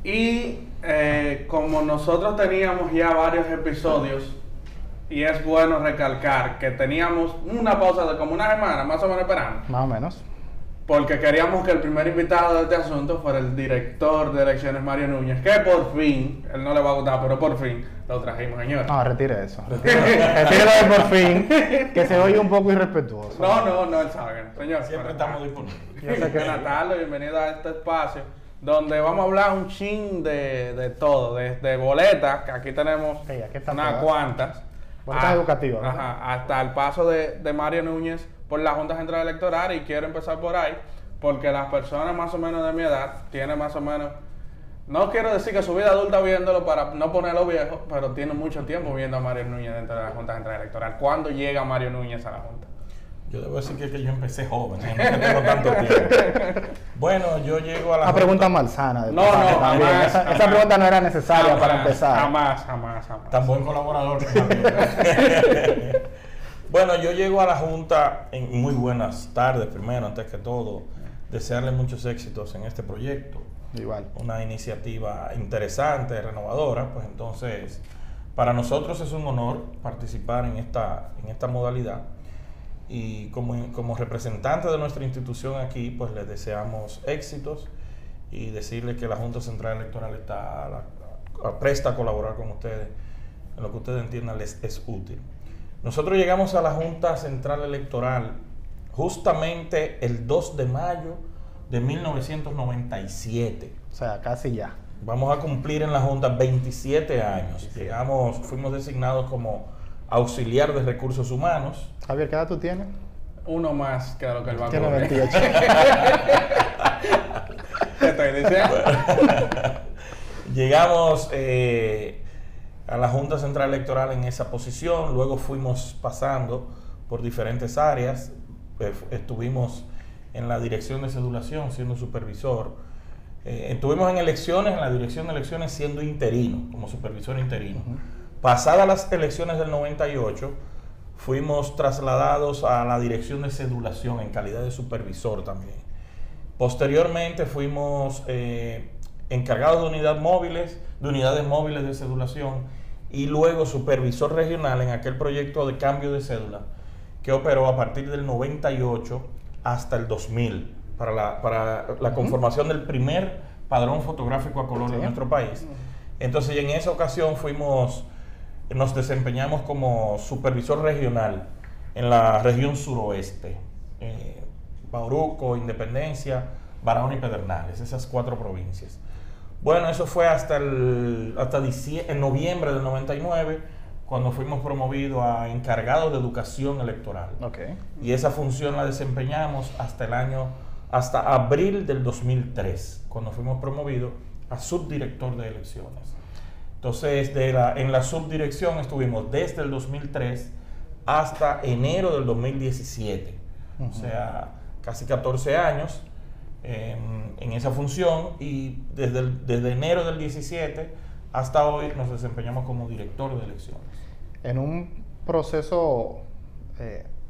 Y como nosotros teníamos ya varios episodios, y es bueno recalcar que teníamos una pausa de como una semana, más o menos esperando. Más o menos. Porque queríamos que el primer invitado de este asunto fuera el director de elecciones, Mario Núñez, que por fin, él no le va a gustar, pero por fin lo trajimos, señor. No, retire eso. Retírelo de por fin, que se oye un poco irrespetuoso. No, él sabe, señor. Siempre estamos disponibles. Yo sé que Buenas tardes, bienvenido a este espacio donde vamos a hablar un chin de todo, de boletas, que aquí tenemos Sí, aquí están unas todas. cuantas. Boletas educativas, ¿no? Ajá, hasta el paso de Mario Núñez por la Junta Central Electoral, y quiero empezar por ahí, porque las personas más o menos de mi edad tienen más o menos, no quiero decir que su vida adulta viéndolo para no ponerlo viejo, pero tienen mucho tiempo viendo a Mario Núñez dentro de la Junta Central Electoral. ¿Cuándo llega Mario Núñez a la Junta? Yo debo decir que yo empecé joven, no que tengo tanto tiempo. Bueno, yo llego a la Una pregunta malsana. No, también. jamás, Esa jamás. pregunta no era necesaria para empezar. Jamás. Tan buen colaborador que Javier. Bueno, yo llego a la Junta en muy buenas tardes, primero, antes que todo. Desearle muchos éxitos en este proyecto. Igual. Una iniciativa interesante, renovadora, pues entonces para nosotros es un honor participar en esta modalidad, y como representante de nuestra institución aquí, pues les deseamos éxitos y decirles que la Junta Central Electoral está presta a colaborar con ustedes en lo que ustedes entiendan les es útil. Nosotros llegamos a la Junta Central Electoral justamente el 2 de mayo de 1997. O sea, casi ya. Vamos a cumplir en la Junta 27 años. Fuimos designados como auxiliar de recursos humanos. Javier, ¿qué edad tú tienes? Uno más que lo que el banco. Tiene 28. ¿Qué estoy diciendo? Llegamos a la Junta Central Electoral en esa posición, luego fuimos pasando por diferentes áreas, estuvimos en la dirección de cedulación siendo supervisor, estuvimos en elecciones, en la dirección de elecciones siendo interino, como supervisor interino. Pasadas las elecciones del 98, fuimos trasladados a la dirección de cedulación en calidad de supervisor también. Posteriormente fuimos encargados de unidades móviles de cedulación, y luego supervisor regional en aquel proyecto de cambio de cédula que operó a partir del 98 hasta el 2000 para la conformación del primer padrón fotográfico a color de nuestro país. Entonces, en esa ocasión nos desempeñamos como supervisor regional en la región suroeste, Bauruco, Independencia, Barahona y Pedernales, esas 4 provincias. Bueno, eso fue hasta en noviembre del 99, cuando fuimos promovidos a encargados de educación electoral. Okay. Y esa función la desempeñamos hasta abril del 2003, cuando fuimos promovidos a subdirector de elecciones. Entonces, en la subdirección estuvimos desde el 2003 hasta enero del 2017. O sea, casi 14 años en esa función, y desde enero del 17 hasta hoy nos desempeñamos como director de elecciones. En un proceso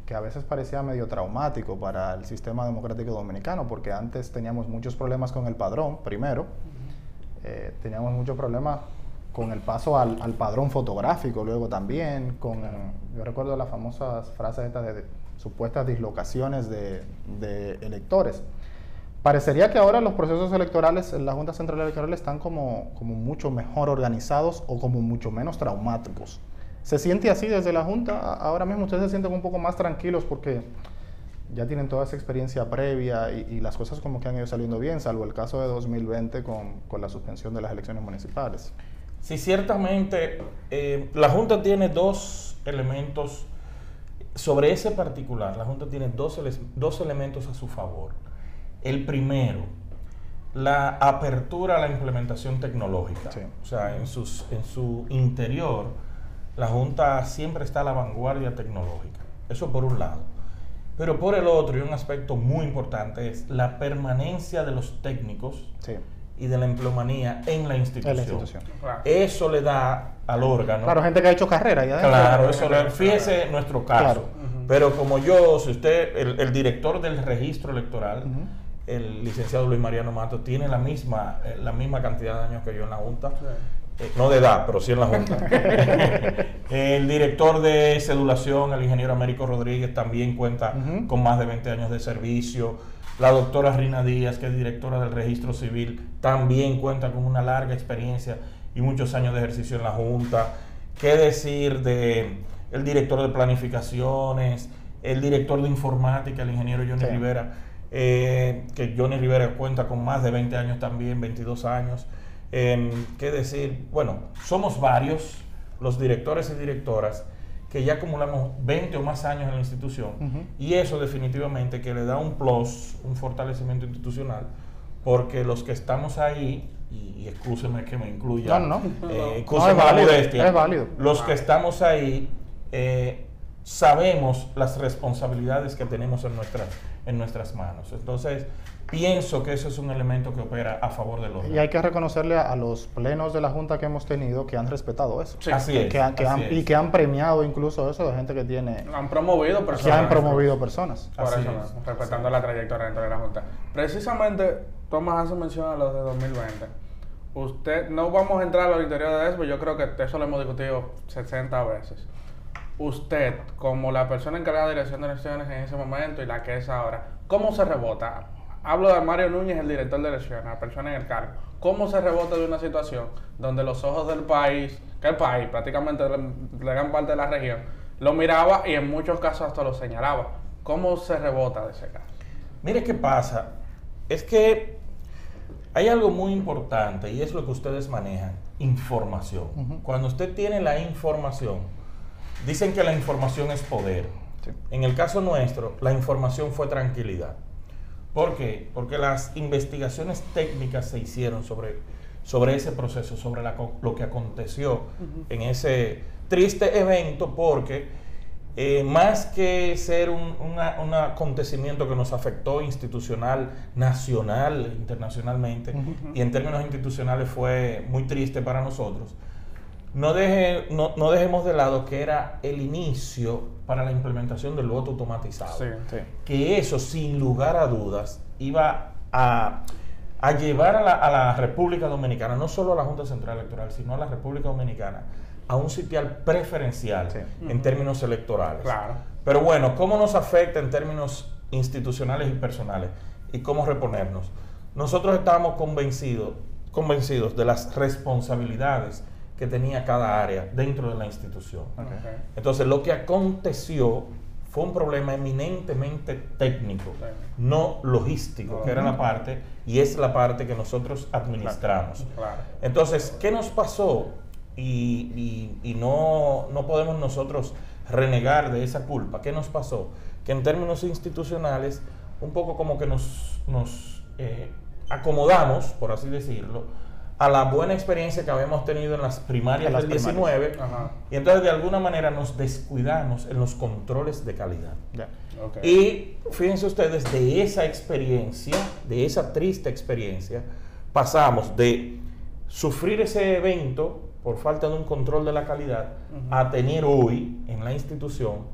que a veces parecía medio traumático para el sistema democrático dominicano, porque antes teníamos muchos problemas con el padrón, primero, teníamos muchos problemas con el paso al padrón fotográfico, luego también, yo recuerdo las famosas frases estas de supuestas dislocaciones de electores. Parecería que ahora los procesos electorales en la Junta Central Electoral están como mucho mejor organizados o como mucho menos traumáticos. ¿Se siente así desde la Junta? Ahora mismo ustedes se sienten un poco más tranquilos porque ya tienen toda esa experiencia previa y las cosas como que han ido saliendo bien, salvo el caso de 2020 con la suspensión de las elecciones municipales. Sí, ciertamente la Junta tiene 2 elementos sobre ese particular. La Junta tiene dos elementos a su favor. El primero, la apertura a la implementación tecnológica. Sí. O sea, en su interior, la Junta siempre está a la vanguardia tecnológica. Eso por un lado. Pero por el otro, y un aspecto muy importante, es la permanencia de los técnicos Sí. y de la empleomanía en la institución. En la institución. Claro. Eso le da al órgano. Claro, gente que ha hecho carrera ya. Claro, eso le fíjese nuestro caso. Claro. Pero como yo, si usted, el director del registro electoral, el licenciado Luis Mariano Mato tiene la misma cantidad de años que yo en la Junta. Sí. No de edad, pero sí en la Junta. El director de cedulación, el ingeniero Américo Rodríguez, también cuenta con más de 20 años de servicio. La doctora Rina Díaz, que es directora del Registro Civil, también cuenta con una larga experiencia y muchos años de ejercicio en la Junta. ¿Qué decir de el director de planificaciones, el director de informática, el ingeniero Johnny Rivera? Que Johnny Rivera cuenta con más de 20 años también, 22 años. ¿Qué decir? Bueno, somos varios los directores y directoras que ya acumulamos 20 o más años en la institución, y eso definitivamente que le da un plus, un fortalecimiento institucional, porque los que estamos ahí, y excúseme que me incluya, excúseme la modestia, es válido. Los que estamos ahí sabemos las responsabilidades que tenemos en nuestras manos. Entonces, pienso que eso es un elemento que opera a favor del orden. Y hay que reconocerle a los plenos de la Junta que hemos tenido que han respetado eso. Sí. Así es. Y que han premiado incluso eso de gente que tiene... Han promovido personas. Que han promovido personas. Por eso mismo, respetando la trayectoria dentro de la Junta. Precisamente, Tomás hace mención a los de 2020. Usted, no vamos a entrar al interior de eso, pero yo creo que eso lo hemos discutido 60 veces. Usted, como la persona encargada de dirección de elecciones en ese momento y la que es ahora, ¿cómo se rebota? Hablo de Mario Núñez, el director de elecciones, la persona en el cargo. ¿Cómo se rebota de una situación donde los ojos del país, que el país, prácticamente la gran parte de la región, lo miraba y en muchos casos hasta lo señalaba? ¿Cómo se rebota de ese caso? Mire qué pasa. Es que hay algo muy importante y es lo que ustedes manejan, información. Cuando usted tiene la información, dicen que la información es poder. Sí. En el caso nuestro, la información fue tranquilidad. ¿Por qué? Porque las investigaciones técnicas se hicieron sobre ese proceso, sobre lo que aconteció en ese triste evento, porque más que ser un acontecimiento que nos afectó institucional, nacional, internacionalmente, y en términos institucionales fue muy triste para nosotros, no dejemos de lado que era el inicio para la implementación del voto automatizado. Sí, sí. Que eso, sin lugar a dudas, iba a llevar a la República Dominicana, no solo a la Junta Central Electoral, sino a la República Dominicana, a un sitial preferencial en términos electorales. Claro. Pero bueno, ¿cómo nos afecta en términos institucionales y personales? ¿Y cómo reponernos? Nosotros estábamos convencidos de las responsabilidades que tenía cada área dentro de la institución. Okay. Entonces, lo que aconteció fue un problema eminentemente técnico, no logístico, que era la parte, y es la parte que nosotros administramos. Claro. Entonces, ¿qué nos pasó? Y no podemos nosotros renegar de esa culpa. ¿Qué nos pasó? Que en términos institucionales, un poco como que nos acomodamos, por así decirlo, a la buena experiencia que habíamos tenido en las primarias del 19, y entonces de alguna manera nos descuidamos en los controles de calidad. Yeah. Okay. Y fíjense ustedes, de esa experiencia, de esa triste experiencia, pasamos de sufrir ese evento por falta de un control de la calidad a tener hoy en la institución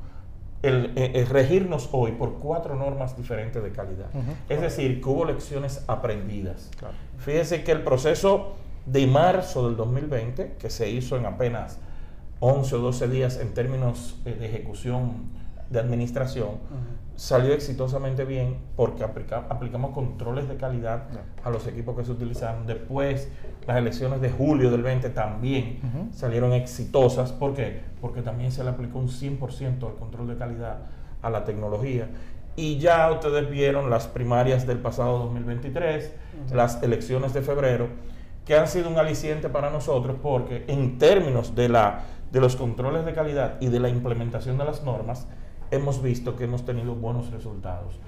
el regirnos hoy por 4 normas diferentes de calidad. Es decir, que hubo lecciones aprendidas. Claro. Fíjense que el proceso de marzo del 2020, que se hizo en apenas 11 o 12 días en términos de ejecución de administración, salió exitosamente bien porque aplicamos controles de calidad a los equipos que se utilizaron. Después, las elecciones de julio del 20 también salieron exitosas. ¿Por qué? Porque también se le aplicó un 100% del control de calidad a la tecnología. Y ya ustedes vieron las primarias del pasado 2023, las elecciones de febrero, que han sido un aliciente para nosotros porque en términos de los controles de calidad y de la implementación de las normas, hemos visto que hemos tenido buenos resultados.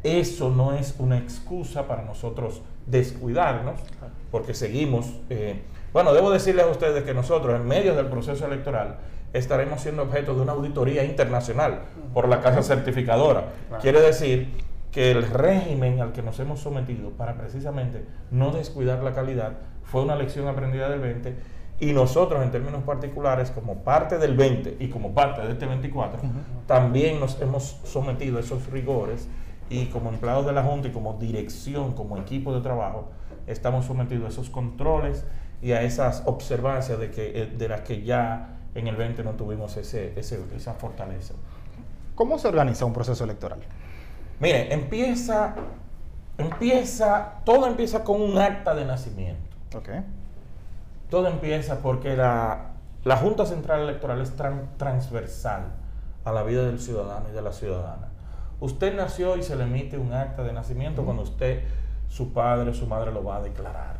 Eso no es una excusa para nosotros descuidarnos, porque seguimos... bueno, debo decirles a ustedes que nosotros, en medio del proceso electoral, estaremos siendo objeto de una auditoría internacional por la casa certificadora. Claro. Quiere decir que el régimen al que nos hemos sometido para precisamente no descuidar la calidad fue una lección aprendida del 20, y nosotros en términos particulares, como parte del 20 y como parte de este 24, también nos hemos sometido a esos rigores y como empleados de la Junta y como dirección, como equipo de trabajo, estamos sometidos a esos controles y a esas observancias de las que ya en el 20 no tuvimos esa fortaleza. ¿Cómo se organiza un proceso electoral? Mire, todo empieza con un acta de nacimiento. Okay. Todo empieza porque la Junta Central Electoral es transversal a la vida del ciudadano y de la ciudadana. Usted nació y se le emite un acta de nacimiento cuando usted, su padre o su madre lo va a declarar.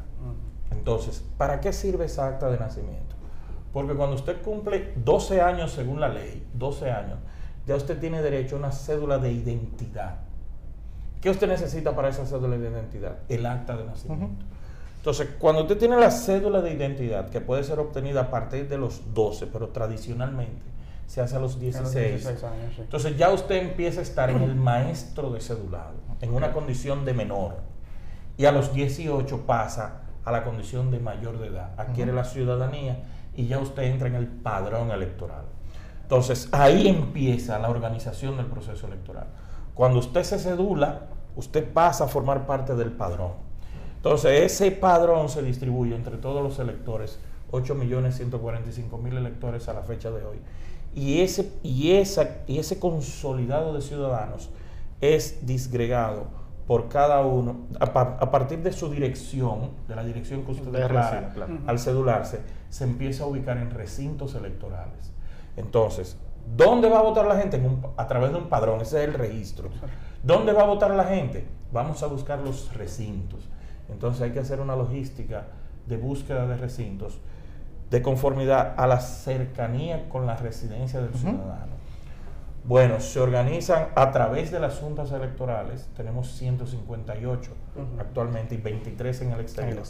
Entonces, ¿para qué sirve esa acta de nacimiento? Porque cuando usted cumple 12 años según la ley, 12 años, ya usted tiene derecho a una cédula de identidad. ¿Qué usted necesita para esa cédula de identidad? El acta de nacimiento. Entonces, cuando usted tiene la cédula de identidad, que puede ser obtenida a partir de los 12, pero tradicionalmente se hace a los 16 años, sí. Entonces ya usted empieza a estar en el maestro de cedulado, en una condición de menor, y a los 18 pasa a la condición de mayor de edad, adquiere la ciudadanía y ya usted entra en el padrón electoral. Entonces ahí empieza la organización del proceso electoral. Cuando usted se cedula, usted pasa a formar parte del padrón. Entonces ese padrón se distribuye entre todos los electores, 8.145.000 electores a la fecha de hoy. Y ese consolidado de ciudadanos es disgregado por cada uno a partir de su dirección, de la dirección que usted declara al cedularse, se empieza a ubicar en recintos electorales. Entonces, ¿dónde va a votar la gente? A través de un padrón, ese es el registro. ¿Dónde va a votar la gente? Vamos a buscar los recintos. Entonces hay que hacer una logística de búsqueda de recintos de conformidad a la cercanía con la residencia del ciudadano. Bueno, se organizan a través de las juntas electorales, tenemos 158 actualmente y 23 en el exterior.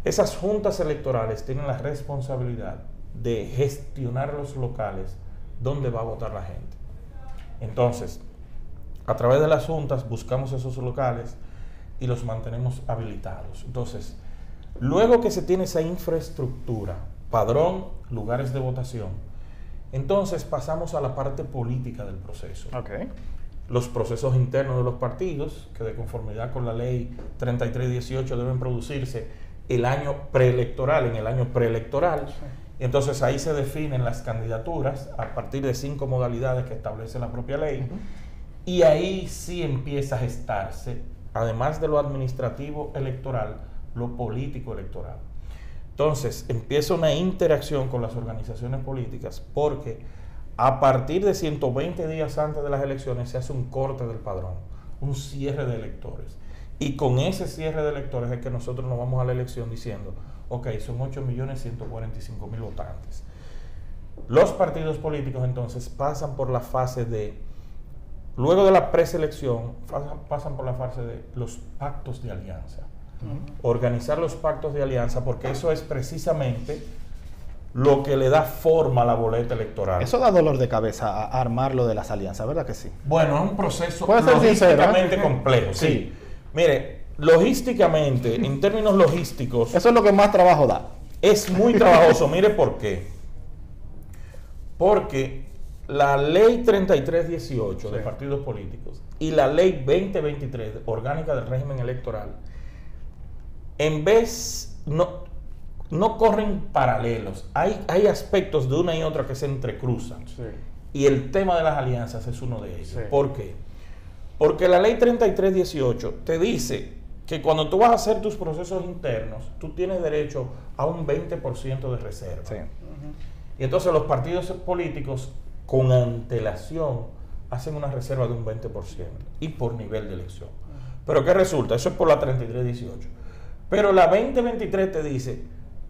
Esas juntas electorales tienen la responsabilidad de gestionar los locales donde va a votar la gente. Entonces, a través de las juntas buscamos esos locales y los mantenemos habilitados. Entonces, luego que se tiene esa infraestructura, padrón, lugares de votación, entonces pasamos a la parte política del proceso. Okay. Los procesos internos de los partidos, que de conformidad con la ley 3318 deben producirse el año preelectoral, en el año preelectoral. Sí. Y entonces ahí se definen las candidaturas a partir de 5 modalidades que establece la propia ley. Y ahí sí empieza a gestarse, además de lo administrativo electoral, lo político electoral. Entonces empieza una interacción con las organizaciones políticas porque a partir de 120 días antes de las elecciones se hace un corte del padrón, un cierre de electores. Y con ese cierre de electores es que nosotros nos vamos a la elección diciendo, ok, son 8.145.000 votantes. Los partidos políticos entonces pasan por la fase de, luego de la preselección, pasan por la fase de los pactos de alianza. Organizar los pactos de alianza, porque eso es precisamente lo que le da forma a la boleta electoral. Eso da dolor de cabeza a armarlo de las alianzas, ¿verdad que sí? Bueno, es un proceso logísticamente complejo. Sí. Mire, logísticamente, en términos logísticos... Eso es lo que más trabajo da. Es muy trabajoso. Mire por qué. Porque la ley 3318 de partidos políticos y la ley 2023 orgánica del régimen electoral, en vez, no corren paralelos. Hay aspectos de una y otra que se entrecruzan. Sí. Y el tema de las alianzas es uno de ellos. Sí. ¿Por qué? Porque la ley 3318 te dice que cuando tú vas a hacer tus procesos internos, tú tienes derecho a un 20% de reserva. Sí. Y entonces los partidos políticos, con antelación, hacen una reserva de un 20% y por nivel de elección. ¿Pero qué resulta? Eso es por la 3318. Pero la 2023 te dice,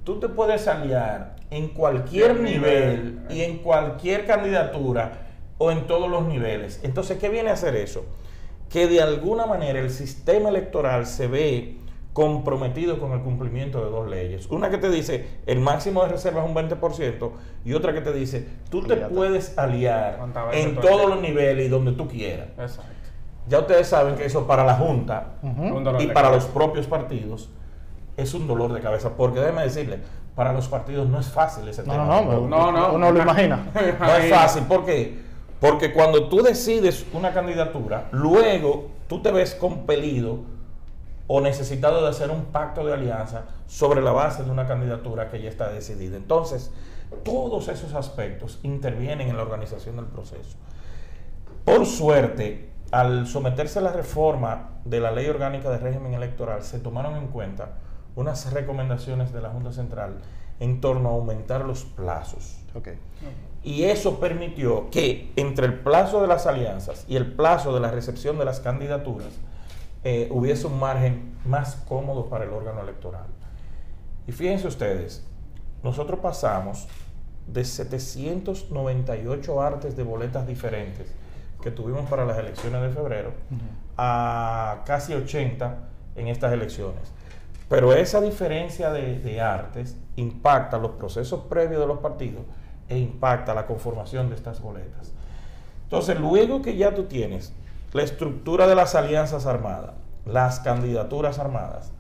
tú te puedes aliar en cualquier nivel y en cualquier candidatura o en todos los niveles. Entonces, ¿qué viene a hacer eso? Que de alguna manera el sistema electoral se ve comprometido con el cumplimiento de dos leyes. Una que te dice el máximo de reserva es un 20% y otra que te dice tú te puedes aliar en todos los niveles y donde tú quieras. Exacto. Ya ustedes saben que eso para la Junta y para los propios partidos es un dolor de cabeza, porque déjeme decirle, para los partidos no es fácil ese tema. No, uno lo imagina. No es fácil, ¿por qué? Porque cuando tú decides una candidatura, luego tú te ves compelido o necesitado de hacer un pacto de alianza sobre la base de una candidatura que ya está decidida. Entonces, todos esos aspectos intervienen en la organización del proceso. Por suerte, al someterse a la reforma de la Ley Orgánica de Régimen Electoral, se tomaron en cuenta unas recomendaciones de la Junta Central en torno a aumentar los plazos. Okay. Y eso permitió que entre el plazo de las alianzas y el plazo de la recepción de las candidaturas hubiese un margen más cómodo para el órgano electoral. Y fíjense ustedes, nosotros pasamos de 798 artes de boletas diferentes que tuvimos para las elecciones de febrero a casi 80 en estas elecciones. Pero esa diferencia de artes impacta los procesos previos de los partidos e impacta la conformación de estas boletas. Entonces, luego que ya tú tienes la estructura de las alianzas armadas, las candidaturas armadas,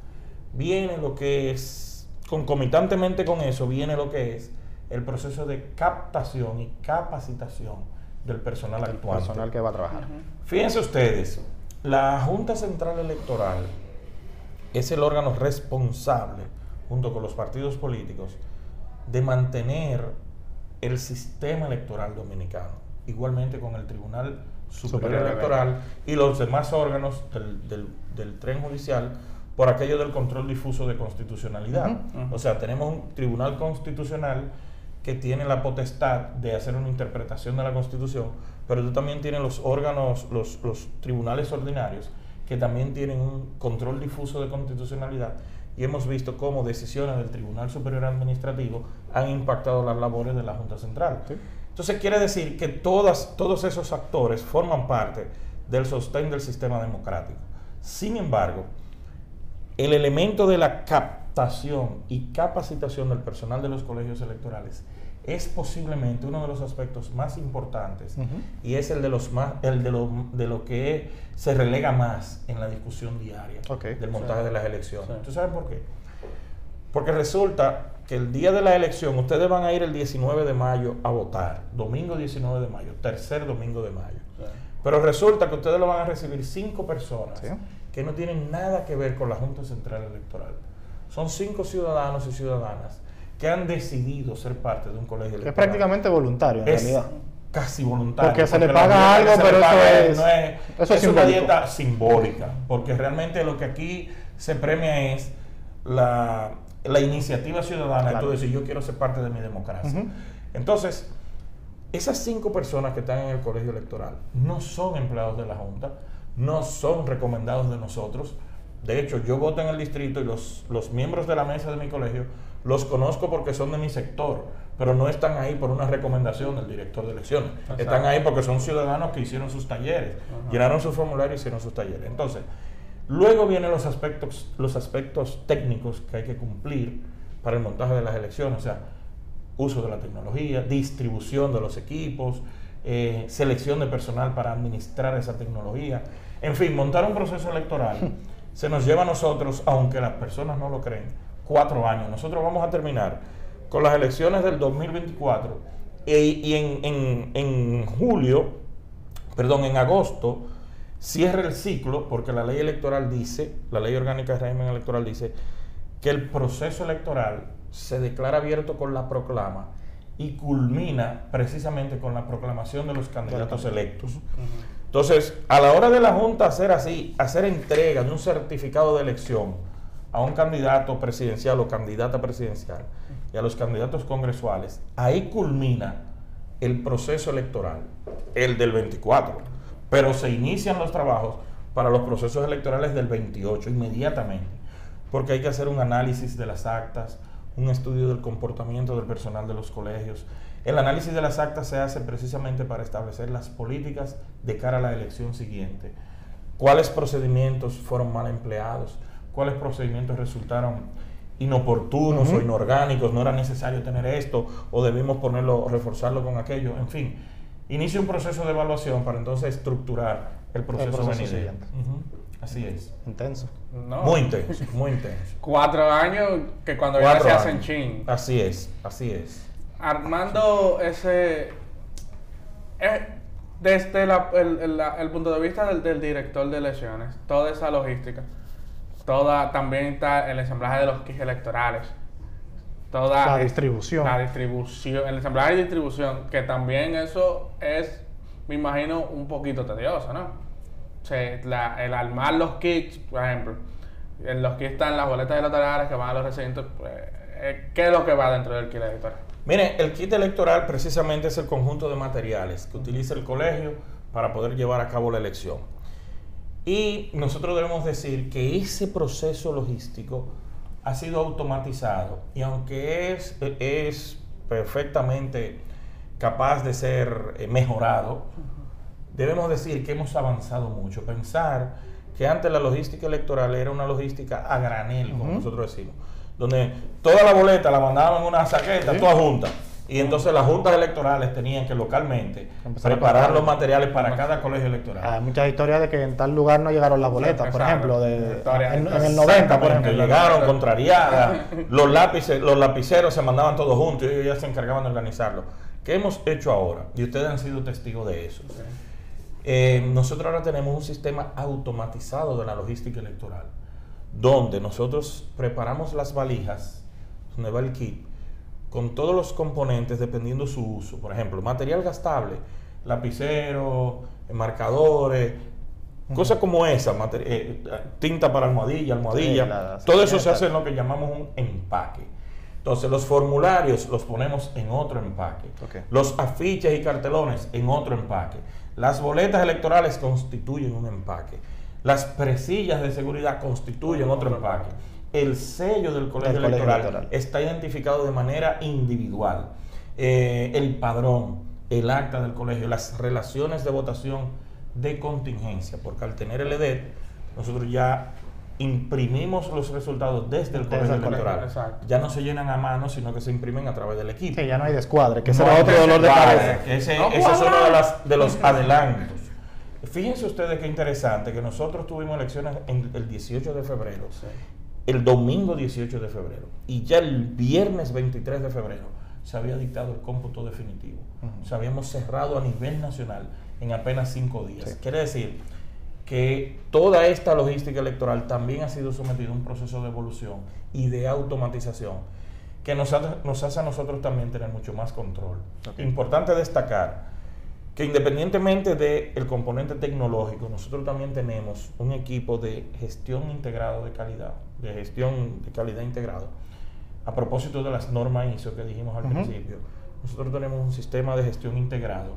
viene lo que es, concomitantemente con eso, viene lo que es el proceso de captación y capacitación del personal actuante. El personal que va a trabajar. Fíjense ustedes, la Junta Central Electoral es el órgano responsable, junto con los partidos políticos, de mantener el sistema electoral dominicano, igualmente con el Tribunal Superior Electoral y los demás órganos del tren judicial, por aquello del control difuso de constitucionalidad. O sea, tenemos un Tribunal Constitucional que tiene la potestad de hacer una interpretación de la Constitución, pero tú también tienes los órganos, los tribunales ordinarios, que también tienen un control difuso de constitucionalidad, y hemos visto cómo decisiones del Tribunal Superior Administrativo han impactado las labores de la Junta Central. Sí. Entonces quiere decir que todos esos actores forman parte del sostén del sistema democrático. Sin embargo, el elemento de la captación y capacitación del personal de los colegios electorales es posiblemente uno de los aspectos más importantes, y es el de lo que se relega más en la discusión diaria del montaje de las elecciones. Sí. ¿Tú sabes por qué? Porque resulta que el día de la elección ustedes van a ir el 19 de mayo a votar, domingo 19 de mayo, tercer domingo de mayo. Sí. Pero resulta que ustedes lo van a recibir 5 personas que no tienen nada que ver con la Junta Central Electoral. Son 5 ciudadanos y ciudadanas que han decidido ser parte de un colegio electoral. Es prácticamente voluntario, en realidad. Casi voluntario. Porque se le paga algo, pero eso es una dieta simbólica. Porque realmente lo que aquí se premia es la iniciativa ciudadana. Claro. Entonces, yo quiero ser parte de mi democracia. Entonces, esas 5 personas que están en el colegio electoral no son empleados de la Junta, no son recomendados de nosotros. De hecho, yo voto en el distrito y los miembros de la mesa de mi colegio los conozco porque son de mi sector, pero no están ahí por una recomendación del director de elecciones. Exacto. Están ahí porque son ciudadanos que hicieron sus talleres, llenaron sus formularios y hicieron sus talleres. Entonces, luego vienen los aspectos técnicos que hay que cumplir para el montaje de las elecciones, o sea, uso de la tecnología, distribución de los equipos, selección de personal para administrar esa tecnología. En fin, montar un proceso electoral se nos lleva a nosotros, aunque las personas no lo creen, 4 años. Nosotros vamos a terminar con las elecciones del 2024 y en agosto cierra el ciclo, porque la ley electoral dice, la ley orgánica de régimen electoral dice que el proceso electoral se declara abierto con la proclama y culmina precisamente con la proclamación de los candidatos electos. Entonces, a la hora de la Junta hacer entrega de un certificado de elección a un candidato presidencial o candidata presidencial y a los candidatos congresuales, ahí culmina el proceso electoral, el del 24, pero se inician los trabajos para los procesos electorales del 28 inmediatamente, porque hay que hacer un análisis de las actas, un estudio del comportamiento del personal de los colegios. El análisis de las actas se hace precisamente para establecer las políticas de cara a la elección siguiente. ¿Cuáles procedimientos fueron mal empleados? ¿Cuáles procedimientos resultaron inoportunos o inorgánicos? ¿No era necesario tener esto? ¿O debimos reforzarlo con aquello? En fin, inicia un proceso de evaluación para entonces estructurar el proceso venidero. Así es. Intenso. No. Muy intenso, muy intenso. 4 años que cuando ya se hacen chin. Así es, así es. Armando, desde el punto de vista del director de elecciones, toda esa logística, también está el ensamblaje de los kits electorales, toda La distribución. el ensamblaje y distribución, que también eso es, me imagino, un poquito tedioso, ¿no? O sea, el armar los kits, por ejemplo, en los kits están las boletas electorales que van a los recintos, pues, ¿qué es lo que va dentro del kit electoral? Mire, el kit electoral precisamente es el conjunto de materiales que utiliza el colegio para poder llevar a cabo la elección. Y nosotros debemos decir que ese proceso logístico ha sido automatizado y aunque es perfectamente capaz de ser mejorado, debemos decir que hemos avanzado mucho. Pensar que antes la logística electoral era una logística a granel, como nosotros decimos, donde toda la boleta la mandaban en una saqueta, toda junta. Y entonces las juntas electorales tenían que localmente preparar los materiales para cada colegio electoral. Hay muchas historias de que en tal lugar no llegaron las boletas, por ejemplo, en el 90, por ejemplo. Llegaron contrariadas, los lapiceros se mandaban todos juntos y ellos ya se encargaban de organizarlo. ¿Qué hemos hecho ahora? Y ustedes han sido testigos de eso. Nosotros ahora tenemos un sistema automatizado de la logística electoral, donde nosotros preparamos las valijas, donde va el kit, con todos los componentes dependiendo su uso. Por ejemplo, material gastable, lapicero, marcadores, cosas como esa, tinta para almohadilla, todo eso se hace en lo que llamamos un empaque. Entonces los formularios los ponemos en otro empaque, los afiches y cartelones en otro empaque, las boletas electorales constituyen un empaque, las presillas de seguridad constituyen otro empaque. El sello del colegio electoral está identificado de manera individual. El padrón, el acta del colegio, las relaciones de votación de contingencia, porque al tener el EDET, nosotros ya imprimimos los resultados desde el colegio electoral. Ya no se llenan a mano, sino que se imprimen a través del equipo. Sí, ya no hay descuadre, que será otro dolor de cabeza. Ese es uno de los adelantos. Fíjense ustedes qué interesante que nosotros tuvimos elecciones el 18 de febrero, el domingo 18 de febrero, y ya el viernes 23 de febrero se había dictado el cómputo definitivo. O sea, habíamos cerrado a nivel nacional en apenas 5 días. Quiere decir que toda esta logística electoral también ha sido sometida a un proceso de evolución y de automatización que nos hace a nosotros también tener mucho más control. Importante destacar que independientemente del componente tecnológico, nosotros también tenemos un equipo de gestión integrado de calidad, de gestión de calidad integrado. A propósito de las normas ISO que dijimos al principio, nosotros tenemos un sistema de gestión integrado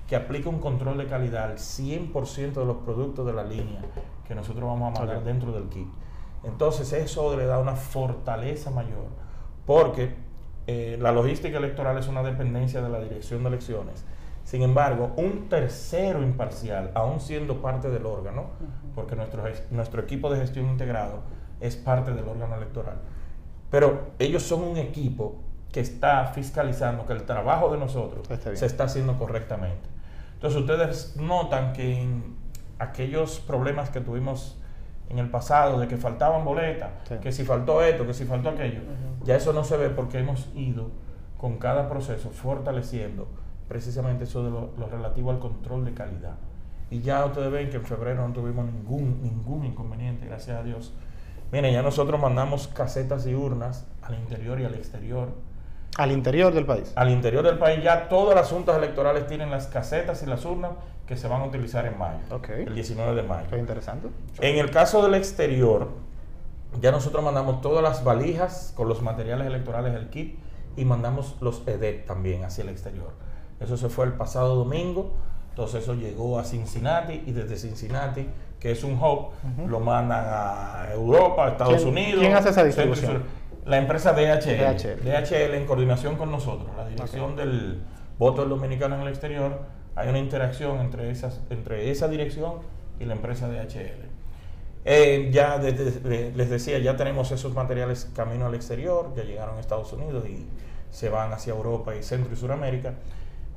que aplica un control de calidad al 100% de los productos de la línea que nosotros vamos a mandar dentro del kit. Entonces eso le da una fortaleza mayor, porque la logística electoral es una dependencia de la Dirección de Elecciones. Sin embargo, un tercero imparcial, aún siendo parte del órgano, porque nuestro equipo de gestión integrado es parte del órgano electoral, pero ellos son un equipo que está fiscalizando que el trabajo de nosotros se está haciendo correctamente. Entonces ustedes notan que en aquellos problemas que tuvimos en el pasado, de que faltaban boletas, que si faltó esto, que si faltó aquello, ya eso no se ve porque hemos ido con cada proceso fortaleciendo precisamente eso de lo relativo al control de calidad. Y ya ustedes ven que en febrero no tuvimos ningún inconveniente, gracias a Dios. Miren, ya nosotros mandamos casetas y urnas al interior y al exterior. ¿Al interior del país? Al interior del país ya todas las juntas electorales tienen las casetas y las urnas que se van a utilizar en mayo, el 19 de mayo. Qué interesante. En el caso del exterior, ya nosotros mandamos todas las valijas con los materiales electorales del kit y mandamos los EDET también hacia el exterior. Eso se fue el pasado domingo, entonces eso llegó a Cincinnati y desde Cincinnati, que es un hub, lo mandan a Europa, a Estados Unidos. ¿Quién hace esa distribución? La empresa DHL. DHL en coordinación con nosotros, la dirección del voto del dominicano en el exterior. Hay una interacción entre esa dirección y la empresa DHL. Ya les decía, ya tenemos esos materiales camino al exterior, ya llegaron a Estados Unidos y se van hacia Europa y Centro y Suramérica.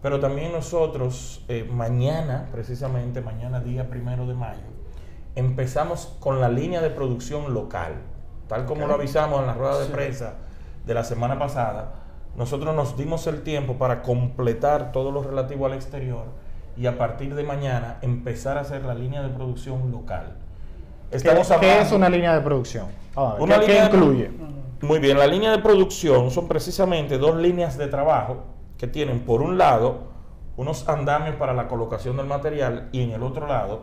Pero también nosotros, mañana día 1 de mayo, empezamos con la línea de producción local. Tal como lo avisamos en la rueda de prensa de la semana pasada, nosotros nos dimos el tiempo para completar todo lo relativo al exterior y a partir de mañana empezar a hacer la línea de producción local. ¿Qué es una línea de producción? ¿Qué incluye? Muy bien, la línea de producción son precisamente dos líneas de trabajo que tienen por un lado unos andamios para la colocación del material y en el otro lado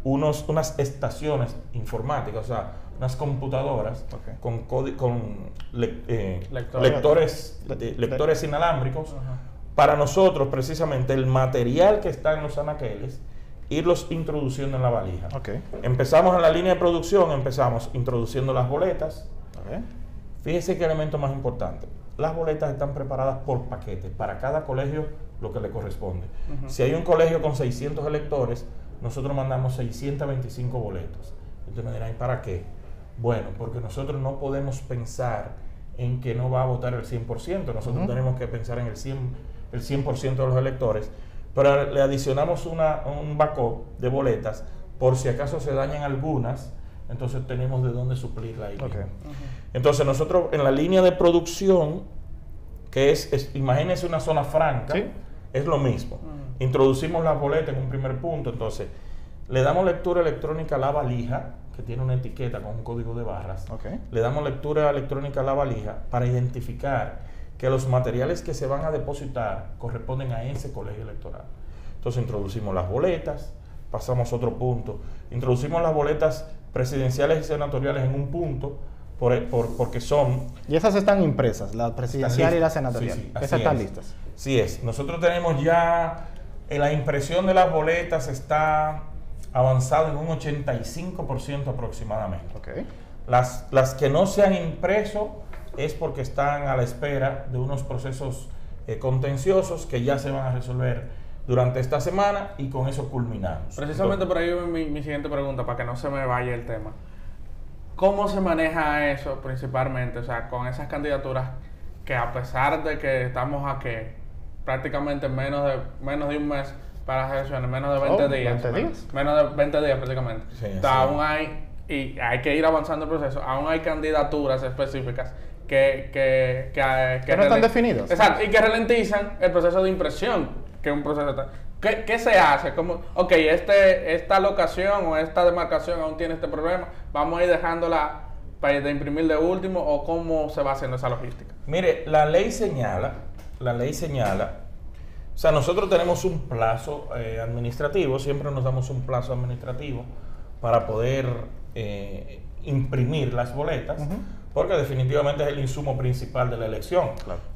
unas estaciones informáticas, o sea, unas computadoras con lectores inalámbricos para nosotros precisamente el material que está en los anaqueles irlos introduciendo en la valija. Empezamos en la línea de producción, empezamos introduciendo las boletas. Fíjese qué elemento más importante. Las boletas están preparadas por paquete, para cada colegio lo que le corresponde. Si hay un colegio con 600 electores, nosotros mandamos 625 boletas. Usted me dirá, ¿y para qué? Bueno, porque nosotros no podemos pensar en que no va a votar el 100%, nosotros tenemos que pensar en el 100% de los electores, pero le adicionamos un backup de boletas por si acaso se dañan algunas, entonces tenemos de dónde suplirla ahí. Entonces nosotros en la línea de producción, que imagínense una zona franca, es lo mismo. Introducimos las boletas en un primer punto, entonces le damos lectura electrónica a la valija, que tiene una etiqueta con un código de barras. Le damos lectura electrónica a la valija para identificar que los materiales que se van a depositar corresponden a ese colegio electoral. Entonces introducimos las boletas, pasamos a otro punto, introducimos las boletas presidenciales y senatoriales en un punto, porque son... Y esas están impresas, la presidencial y la senatorial. Esas están listas. Sí es. Nosotros tenemos ya, la impresión de las boletas está avanzado en un 85% aproximadamente. Las que no se han impreso es porque están a la espera de unos procesos contenciosos que ya se van a resolver durante esta semana y con eso culminamos. Precisamente por ahí mi siguiente pregunta, para que no se me vaya el tema. ¿Cómo se maneja eso principalmente? O sea, con esas candidaturas que a pesar de que estamos prácticamente menos de un mes para las elecciones, menos de 20 días. Menos de 20 días prácticamente. Aún hay, y hay que ir avanzando el proceso, aún hay candidaturas específicas que no están definidas. Exacto, y que ralentizan el proceso de impresión, que es un proceso... ¿Qué se hace? Como, esta locación o esta demarcación aún tiene este problema, vamos a ir dejándola de imprimir de último, o cómo se va haciendo esa logística. Mire, la ley señala, o sea, nosotros tenemos un plazo administrativo, siempre nos damos un plazo administrativo para poder imprimir las boletas, porque definitivamente es el insumo principal de la elección.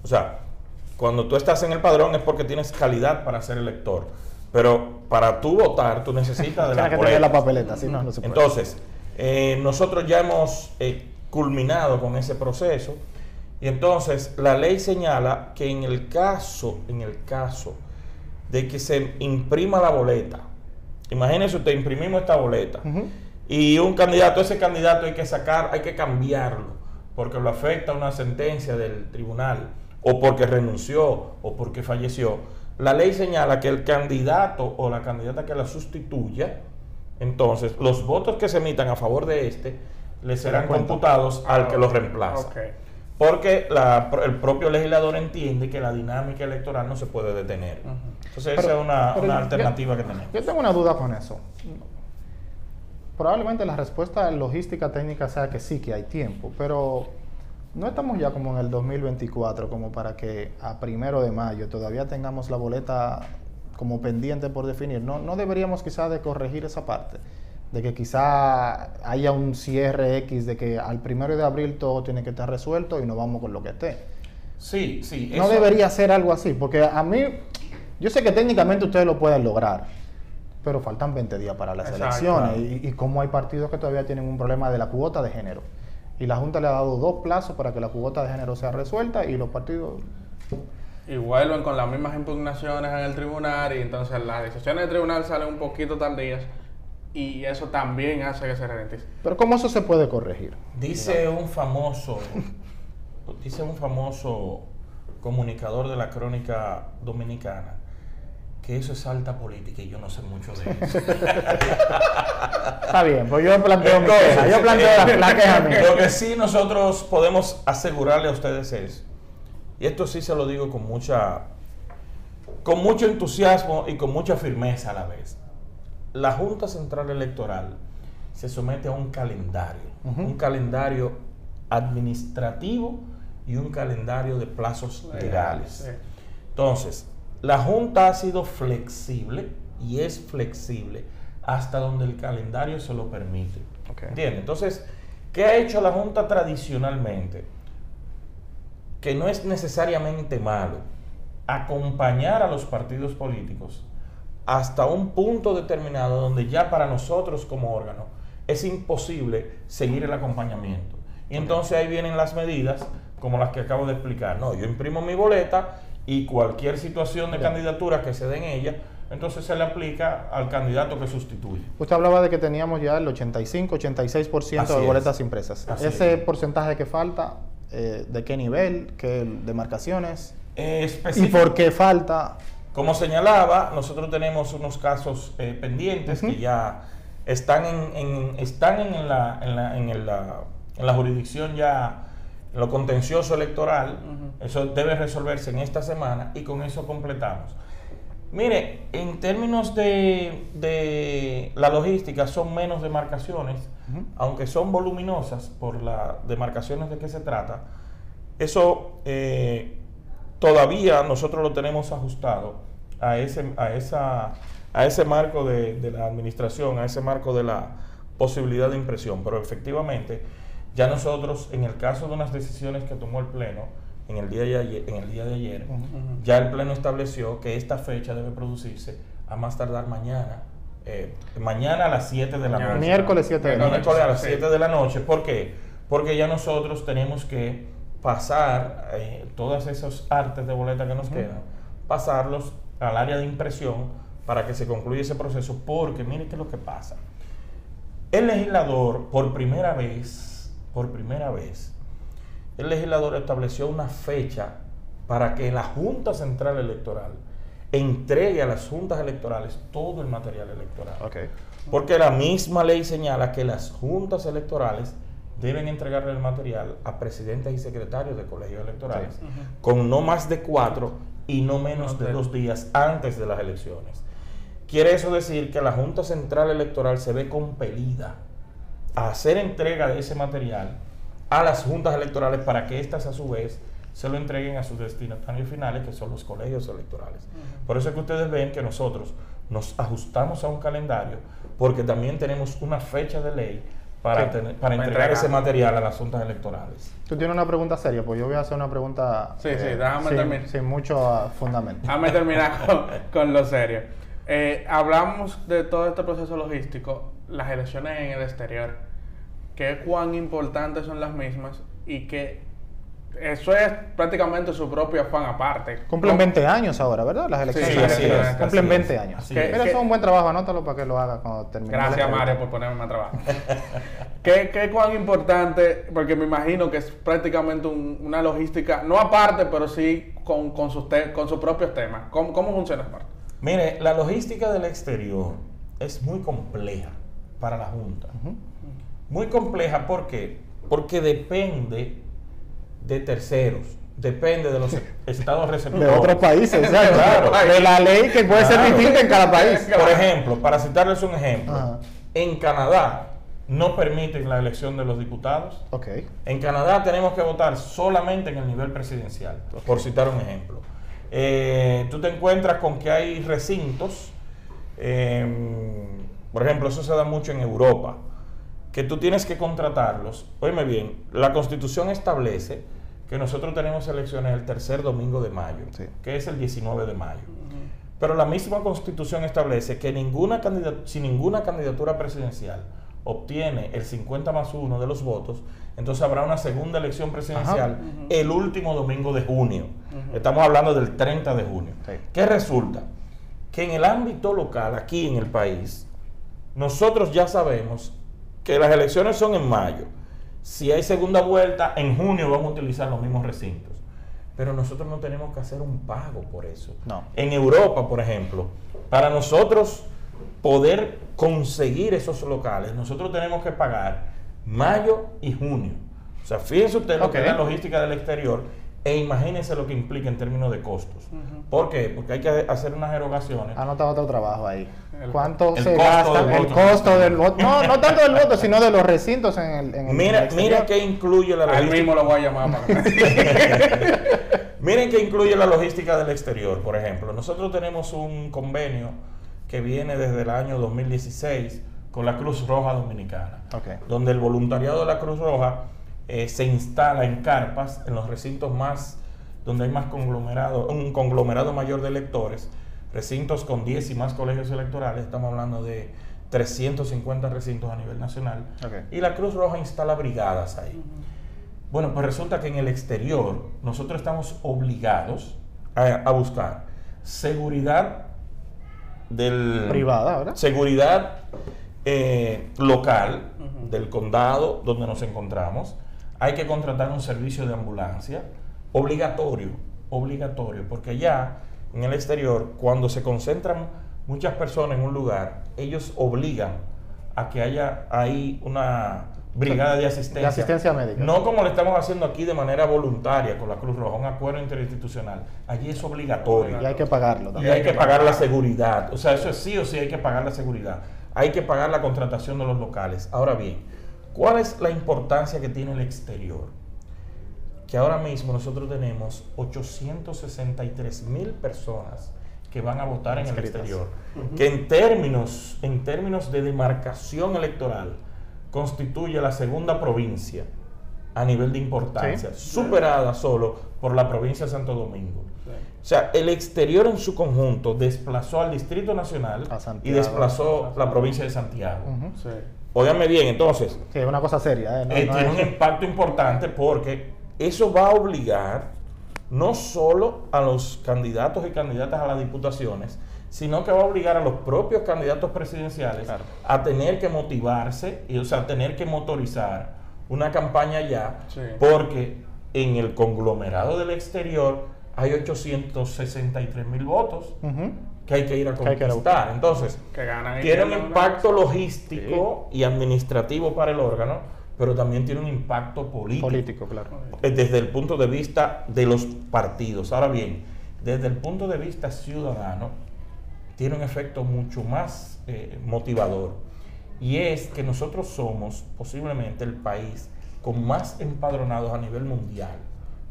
O sea, cuando tú estás en el padrón es porque tienes calidad para ser elector, pero para tú votar tú necesitas de la boleta. La papeleta, si no, no se puede. Entonces, nosotros ya hemos culminado con ese proceso, y entonces la ley señala que en el caso de que se imprima la boleta, imagínese usted, imprimimos esta boleta y ese candidato hay que cambiarlo porque lo afecta una sentencia del tribunal, o porque renunció, o porque falleció. La ley señala que el candidato o la candidata que la sustituya, entonces los votos que se emitan a favor de le serán computados al que lo reemplaza. Porque el propio legislador entiende que la dinámica electoral no se puede detener. Entonces esa es una alternativa que tenemos. Yo tengo una duda con eso. Probablemente la respuesta logística técnica sea que sí, que hay tiempo, pero no estamos ya como en el 2024 como para que a 1 de mayo todavía tengamos la boleta como pendiente por definir. No deberíamos quizá de corregir esa parte, de que quizá haya un cierre X, de que al 1 de abril todo tiene que estar resuelto y nos vamos con lo que esté. Sí. No debería ser algo así, porque a mí, yo sé que técnicamente ustedes lo pueden lograr, pero faltan 20 días para las elecciones. Y como hay partidos que todavía tienen un problema de la cuota de género. Y la Junta le ha dado 2 plazos para que la cuota de género sea resuelta, y los partidos... Y vuelven con las mismas impugnaciones en el tribunal, y entonces las decisiones del tribunal salen un poquito tardías, y eso también hace que se ralentice. Pero ¿cómo eso se puede corregir? Dice un famoso comunicador de la Crónica Dominicana que eso es alta política, y yo no sé mucho de eso. Está bien, pues yo planteo mi queja. Yo planteo la queja mía. Lo que sí nosotros podemos asegurarle a ustedes es, y esto sí se lo digo con mucha con mucho entusiasmo y con mucha firmeza a la vez. La Junta Central Electoral se somete a un calendario administrativo y un calendario de plazos legales. Sí. Entonces, la Junta ha sido flexible y es flexible hasta donde el calendario se lo permite. Okay. ¿Entiendes? Entonces, ¿qué ha hecho la Junta tradicionalmente? Que no es necesariamente malo acompañar a los partidos políticos hasta un punto determinado donde ya para nosotros como órgano es imposible seguir el acompañamiento. Y entonces ahí vienen las medidas como las que acabo de explicar. No, yo imprimo mi boleta y cualquier situación de candidatura que se dé en ella, entonces se le aplica al candidato que sustituye. Usted hablaba de que teníamos ya el 85-86% Así de es. boletas impresas. Así Ese es. porcentaje que falta, ¿de qué nivel? ¿Qué demarcaciones? ¿Y Específico. por qué falta? Como señalaba, nosotros tenemos unos casos pendientes que ya están en la jurisdicción ya, en lo contencioso electoral. Eso debe resolverse en esta semana y con eso completamos. Mire, en términos de la logística, son menos demarcaciones, aunque son voluminosas por las demarcaciones de que se trata. Eso todavía nosotros lo tenemos ajustado a ese marco de la administración, a ese marco de la posibilidad de impresión. Pero efectivamente, ya nosotros, en el caso de unas decisiones que tomó el Pleno en el día de ayer, ya el Pleno estableció que esta fecha debe producirse a más tardar mañana. Mañana a las 7 de la noche. Miércoles 7 de la noche. Miércoles a las 7 de la noche. ¿Por qué? Porque ya nosotros tenemos que pasar todos esos artes de boleta que nos quedan, pasarlos al área de impresión para que se concluya ese proceso, porque mire qué es lo que pasa. El legislador, por primera vez, el legislador estableció una fecha para que la Junta Central Electoral entregue a las juntas electorales todo el material electoral. Okay. Porque la misma ley señala que las juntas electorales deben entregarle el material a presidentes y secretarios de colegios electorales con no más de 4 y no menos de 2 días antes de las elecciones. Quiere eso decir que la Junta Central Electoral se ve compelida a hacer entrega de ese material a las juntas electorales para que éstas a su vez se lo entreguen a sus destinatarios finales, que son los colegios electorales. Por eso es que ustedes ven que nosotros nos ajustamos a un calendario, porque también tenemos una fecha de ley para entregar ese material a las juntas electorales. Tú tienes una pregunta seria, pues yo voy a hacer una pregunta déjame terminar. Sin mucho fundamento. Déjame terminar con lo serio. Hablamos de todo este proceso logístico, las elecciones en el exterior, que cuán importantes son las mismas y que eso es prácticamente su propio afán aparte. Cumplen 20 años ahora, ¿verdad? Las elecciones. Sí, así es, Cumplen así 20 es. años. Así Pero es. eso es un buen trabajo, anótalo para que lo haga cuando termine. Gracias, Mario, por ponerme más trabajo. ¿Qué cuán importante? Porque me imagino que es prácticamente una logística, no aparte, pero sí con sus propios temas. ¿Cómo funciona esa parte? Mire, la logística del exterior es muy compleja para la Junta. Muy compleja, ¿por qué? Porque depende de terceros, depende de los estados receptores. De otros países, exacto. Claro. De la ley que puede ser distinta en cada país. Por ejemplo, para citarles un ejemplo, Ajá. en Canadá no permiten la elección de los diputados. Ok. En Canadá tenemos que votar solamente en el nivel presidencial, por citar un ejemplo. Tú te encuentras con que hay recintos, por ejemplo, eso se da mucho en Europa, que tú tienes que contratarlos. Óyeme bien, la Constitución establece que nosotros tenemos elecciones el tercer domingo de mayo, Sí. que es el 19 de mayo. Pero la misma Constitución establece que si ninguna candidatura presidencial obtiene el 50+1 de los votos, entonces habrá una segunda elección presidencial el último domingo de junio. Estamos hablando del 30 de junio. Sí. ¿Qué resulta? Que en el ámbito local, aquí en el país, nosotros ya sabemos que las elecciones son en mayo. Si hay segunda vuelta, en junio vamos a utilizar los mismos recintos. Pero nosotros no tenemos que hacer un pago por eso. No. En Europa, por ejemplo, para nosotros poder conseguir esos locales, nosotros tenemos que pagar mayo y junio. O sea, fíjense ustedes lo que es la logística del exterior, E imagínense lo que implica en términos de costos. ¿Por qué? Porque hay que hacer unas erogaciones. Anota otro trabajo ahí. El- ¿Cuánto el se costo gasta? del El voto. costo del voto. No, no tanto del voto, sino de los recintos en el Mira exterior. qué incluye la Al logística. mismo lo voy a llamar para que Miren que incluye la logística del exterior. Por ejemplo, nosotros tenemos un convenio que viene desde el año 2016 con la Cruz Roja Dominicana, Ok. donde el voluntariado de la Cruz Roja se instala en carpas, en los recintos más, donde hay más conglomerado, un conglomerado mayor de electores, recintos con 10 y más colegios electorales, estamos hablando de 350 recintos a nivel nacional, Ok. y la Cruz Roja instala brigadas ahí. Bueno, pues resulta que en el exterior nosotros estamos obligados a buscar seguridad Privada, ¿verdad? seguridad local del condado donde nos encontramos. Hay que contratar un servicio de ambulancia obligatorio, porque allá en el exterior, cuando se concentran muchas personas en un lugar, ellos obligan a que haya ahí una brigada de asistencia. De asistencia médica. No como lo estamos haciendo aquí de manera voluntaria con la Cruz Roja, un acuerdo interinstitucional. Allí es obligatorio. Y hay que pagarlo Y también. hay que pagar la seguridad. O sea, eso es sí o sí hay que pagar la seguridad. Hay que pagar la contratación de los locales. Ahora bien, ¿cuál es la importancia que tiene el exterior? Que ahora mismo nosotros tenemos 863,000 personas que van a votar en el Inscritas. exterior. Que en términos de demarcación electoral constituye la segunda provincia a nivel de importancia, superada solo por la provincia de Santo Domingo. O sea, el exterior en su conjunto desplazó al Distrito Nacional A y Santiago. desplazó la provincia de Santiago. Ujú. Sí. Óigame bien, entonces, Sí, es una cosa seria. No tiene es- un impacto importante porque eso va a obligar no solo a los candidatos y candidatas a las diputaciones, sino que va a obligar a los propios candidatos presidenciales Claro. a tener que motivarse, y, o sea, tener que motorizar una campaña ya, Sí. porque en el conglomerado del exterior hay 863,000 votos Ujú. que hay que ir a Que hay que ir a conquistar. Entonces, Que ganan y tiene un pierden una impacto vez. logístico y administrativo para el órgano, pero también tiene un impacto Político, claro. desde el punto de vista de los partidos. Ahora bien, desde el punto de vista ciudadano, tiene un efecto mucho más motivador, y es que nosotros somos posiblemente el país con más empadronados a nivel mundial.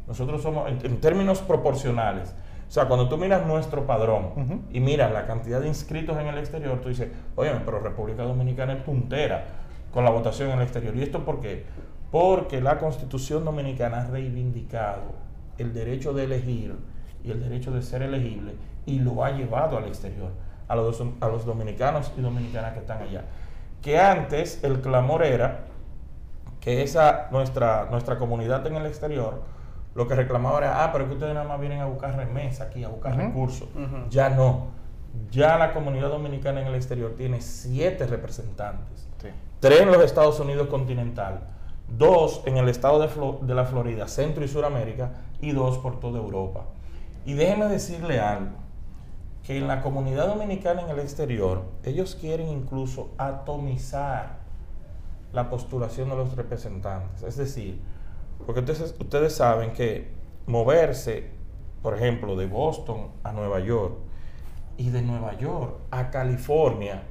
Nosotros somos, en términos proporcionales, o sea, cuando tú miras nuestro padrón Ujú. y miras la cantidad de inscritos en el exterior, tú dices, oye, pero República Dominicana es puntera con la votación en el exterior. ¿Y esto por qué? Porque la Constitución Dominicana ha reivindicado el derecho de elegir y el derecho de ser elegible, y lo ha llevado al exterior, a los dominicanos y dominicanas que están allá. Que antes el clamor era que nuestra comunidad en el exterior lo que reclamaba era, pero es que ustedes nada más vienen a buscar remesa aquí, a buscar Ujú. recursos. Ujú. Ya no. Ya la comunidad dominicana en el exterior tiene 7 representantes. Sí. 3 en los Estados Unidos continental, 2 en el estado de la Florida, Centro y Suramérica, y 2 por toda Europa. Y déjeme decirle algo, que en la comunidad dominicana en el exterior, ellos quieren incluso atomizar la postulación de los representantes. Es decir, porque ustedes saben que moverse, por ejemplo, de Boston a Nueva York y de Nueva York a California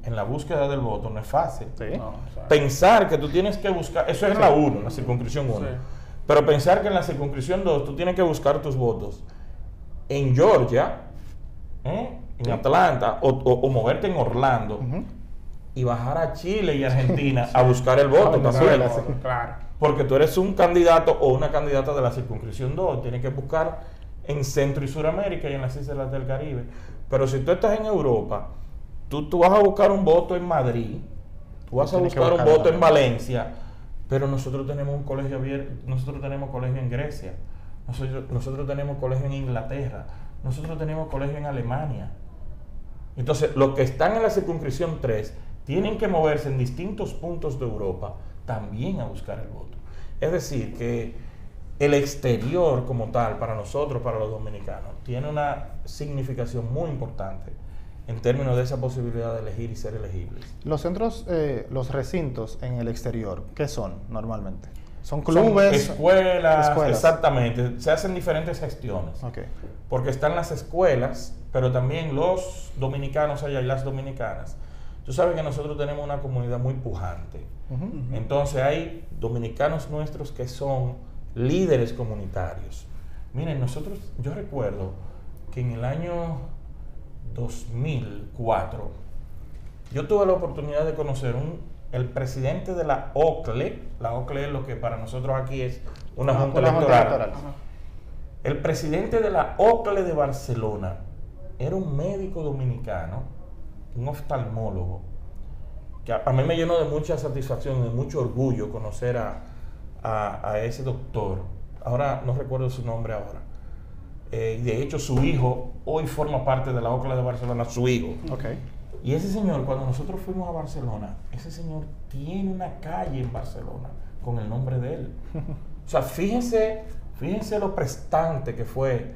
en la búsqueda del voto no es fácil. Sí. No, o sea, Pensar que tú tienes que buscar, eso es en la 1, en la circunscripción 1, Sí. pero pensar que en la circunscripción 2 tú tienes que buscar tus votos en Georgia, en Atlanta, o moverte en Orlando, Ujú. y bajar a Chile y Argentina a buscar el voto también. Venezuela, no, sí. claro. Porque tú eres un candidato o una candidata de la circunscripción 2, tienes que buscar en Centro y Suramérica y en las islas del Caribe. Pero si tú estás en Europa, tú vas a buscar un voto en Madrid, tú vas a Tienes que buscar un buscarlo voto en también. Valencia, pero nosotros tenemos un colegio abierto, nosotros tenemos colegio en Grecia, nosotros tenemos colegio en Inglaterra, nosotros tenemos colegio en Alemania. Entonces, los que están en la circunscripción 3 tienen que moverse en distintos puntos de Europa también a buscar el voto. Es decir, que el exterior como tal, para nosotros, para los dominicanos, tiene una significación muy importante en términos de esa posibilidad de elegir y ser elegibles. Los centros, los recintos en el exterior, ¿qué son normalmente? Son clubes, escuelas, exactamente. Se hacen diferentes gestiones. Okay. Porque están las escuelas, pero también los dominicanos allá y las dominicanas. Tú sabes que nosotros tenemos una comunidad muy pujante. Entonces hay dominicanos nuestros que son líderes comunitarios. Miren, yo recuerdo que en el año 2004 yo tuve la oportunidad de conocer el presidente de la OCLE. La OCLE es lo que para nosotros aquí es una junta electoral. El presidente de la OCLE de Barcelona era un médico dominicano, un oftalmólogo, que a mí me llenó de mucha satisfacción, de mucho orgullo conocer a ese doctor. Ahora no recuerdo su nombre ahora. De hecho, su hijo hoy forma parte de la OCLE de Barcelona, su hijo. Okay. Y ese señor, cuando nosotros fuimos a Barcelona, ese señor tiene una calle en Barcelona con el nombre de él. O sea, fíjense lo prestante que fue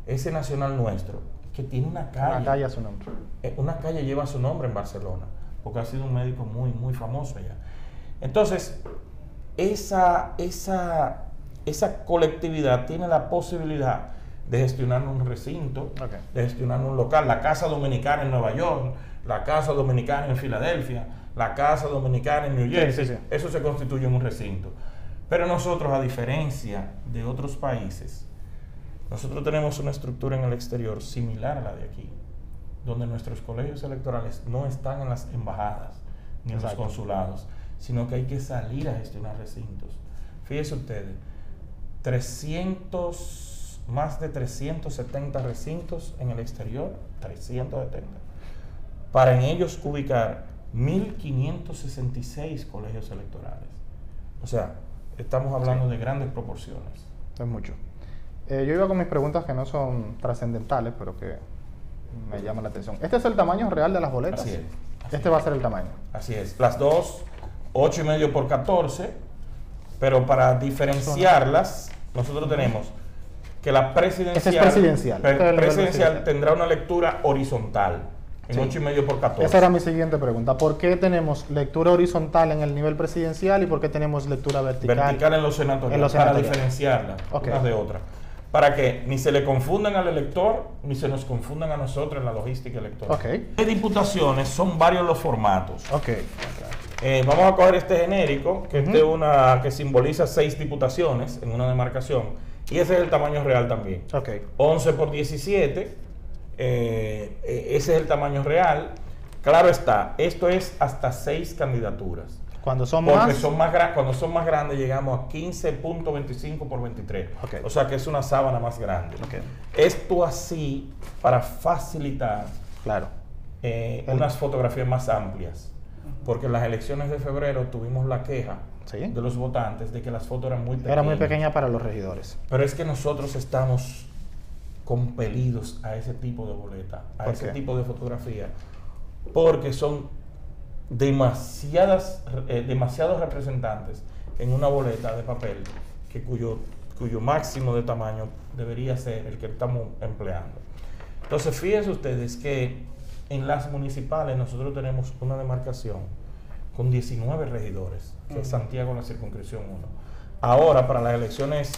ese nacional nuestro, que tiene una calle. Una calle a su nombre. Una calle lleva su nombre en Barcelona, porque ha sido un médico muy, muy famoso allá. Entonces, esa colectividad tiene la posibilidad de gestionar un recinto, de gestionar un local. La Casa Dominicana en Nueva York, la Casa Dominicana en Filadelfia, la Casa Dominicana en New Jersey, sí. Eso se constituye en un recinto. Pero nosotros, a diferencia de otros países, nosotros tenemos una estructura en el exterior similar a la de aquí, donde nuestros colegios electorales no están en las embajadas ni en los consulados, sino que hay que salir a gestionar recintos. Fíjense ustedes, más de 370 recintos en el exterior, 370, para en ellos ubicar 1.566 colegios electorales. O sea, estamos hablando de grandes proporciones. Es mucho. Yo iba con mis preguntas que no son trascendentales, pero que me llaman la atención. ¿Este es el tamaño real de las boletas? Así es. Este va a ser el tamaño. Así es. Las dos, 8,5 por 14, pero para diferenciarlas, nosotros tenemos que la presidencial, ese es presidencial. Presidencial tendrá una lectura horizontal en 8,5 por 14. Esa era mi siguiente pregunta. ¿Por qué tenemos lectura horizontal en el nivel presidencial y por qué tenemos lectura vertical? Vertical en los senatoriales, para diferenciarlas unas de otras. Para que ni se le confundan al elector, ni se nos confundan a nosotros en la logística electoral. De diputaciones son varios los formatos. Vamos a coger este genérico, que es de una que simboliza 6 diputaciones en una demarcación. Y ese es el tamaño real también. 11 por 17. Ese es el tamaño real. Claro está, esto es hasta 6 candidaturas. Cuando son más grandes llegamos a 15.25 por 23. O sea que es una sábana más grande. Esto así para facilitar unas fotografías más amplias. Porque en las elecciones de febrero tuvimos la queja de los votantes de que las fotos eran muy pequeñas. Era muy pequeña para los regidores. Pero es que nosotros estamos compelidos a ese tipo de boleta, a ese tipo de fotografía, porque son demasiados representantes en una boleta de papel cuyo máximo de tamaño debería ser el que estamos empleando. Entonces, fíjense ustedes que en las municipales nosotros tenemos una demarcación con 19 regidores, que es Santiago, la circunscripción 1. Ahora, para las elecciones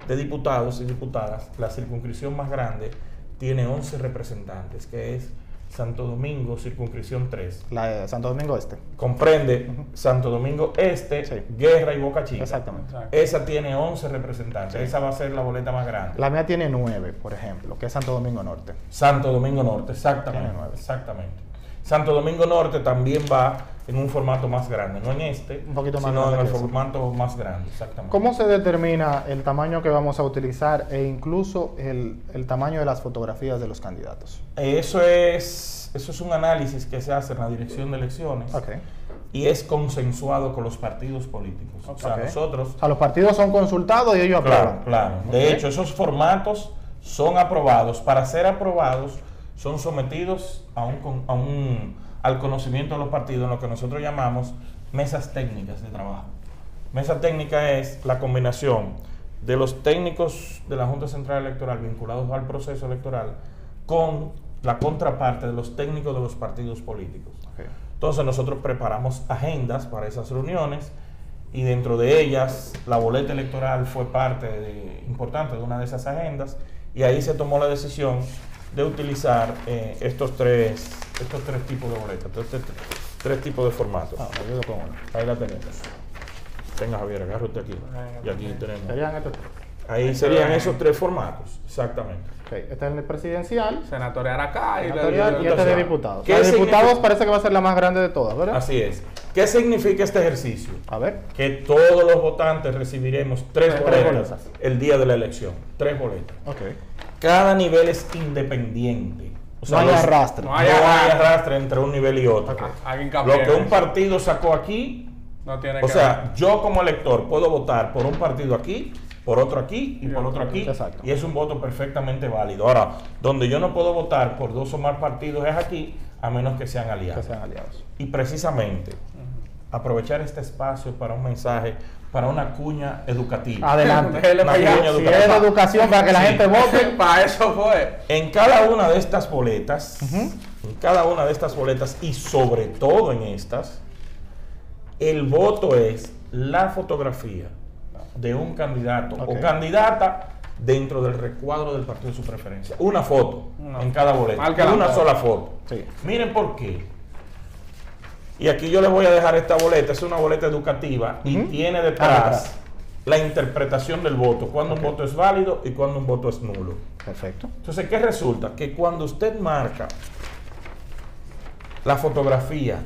de diputados y diputadas, la circunscripción más grande tiene 11 representantes, que es Santo Domingo, circunscripción 3. La de Santo Domingo Este. Comprende Santo Domingo Este, Guerra y Boca Chica. Exactamente. Esa tiene 11 representantes. Esa va a ser la boleta más grande. La mía tiene 9, por ejemplo, que es Santo Domingo Norte. Santo Domingo Norte, exactamente. Tiene 9. Exactamente. Santo Domingo Norte también va en un formato más grande, no en este, un poquito más sino grande, en el formato más grande, exactamente. ¿Cómo se determina el tamaño que vamos a utilizar e incluso el tamaño de las fotografías de los candidatos? Eso es un análisis que se hace en la Dirección de Elecciones y es consensuado con los partidos políticos. O sea, nosotros... O sea, los partidos son consultados y ellos aprueban. Claro. De hecho, esos formatos son aprobados. Para ser aprobados, son sometidos al conocimiento de los partidos en lo que nosotros llamamos mesas técnicas de trabajo. Mesa técnica es la combinación de los técnicos de la Junta Central Electoral vinculados al proceso electoral con la contraparte de los técnicos de los partidos políticos. Entonces nosotros preparamos agendas para esas reuniones y dentro de ellas la boleta electoral fue parte importante de una de esas agendas, y ahí se tomó la decisión de utilizar estos tres tipos de boletas, tres tipos de formatos. Me ayudo con uno. Ahí la tenemos. Venga, Javier, agarra usted aquí. Y aquí tenemos. Serían estos tres. Ahí serían esos tres formatos, exactamente. Okay. Este es el presidencial, Senatorial acá y senatorial, y este de diputados. ¿Qué La de significa? diputados parece que va a ser la más grande de todas, ¿verdad? Así es. ¿Qué significa este ejercicio? A ver. Que todos los votantes recibiremos tres Tres boletas boletas. el día de la elección. 3 boletas. Ok. Cada nivel es independiente. O sea, No hay arrastre. No hay arrastre entre un nivel y otro. Alguien Lo que un partido sacó aquí, no tiene o que sea, yo como elector puedo votar por un partido aquí, por otro aquí y por otro aquí. Exacto. Y es un voto perfectamente válido. Ahora, donde yo no puedo votar por 2 o más partidos es aquí, a menos que sean aliados. Que sean aliados. Y precisamente, aprovechar este espacio para un mensaje, para una cuña educativa. Adelante. Déjele Una para allá. cuña Si educativa. es de educación para que la Sí. gente vote. Para eso fue. En cada una de estas boletas, en cada una de estas boletas y sobre todo en estas, el voto es la fotografía de un candidato Ok. o candidata dentro del recuadro del partido de su preferencia. Una foto Una en cada boleta. Marca la Una foto. sola foto. Sí. Miren por qué. Y aquí yo les voy a dejar esta boleta. Es una boleta educativa y Ujú. tiene Detrás. detrás la interpretación del voto. Cuando un voto es válido y cuando un voto es nulo. Perfecto. Entonces, ¿qué resulta? Que cuando usted marca la fotografía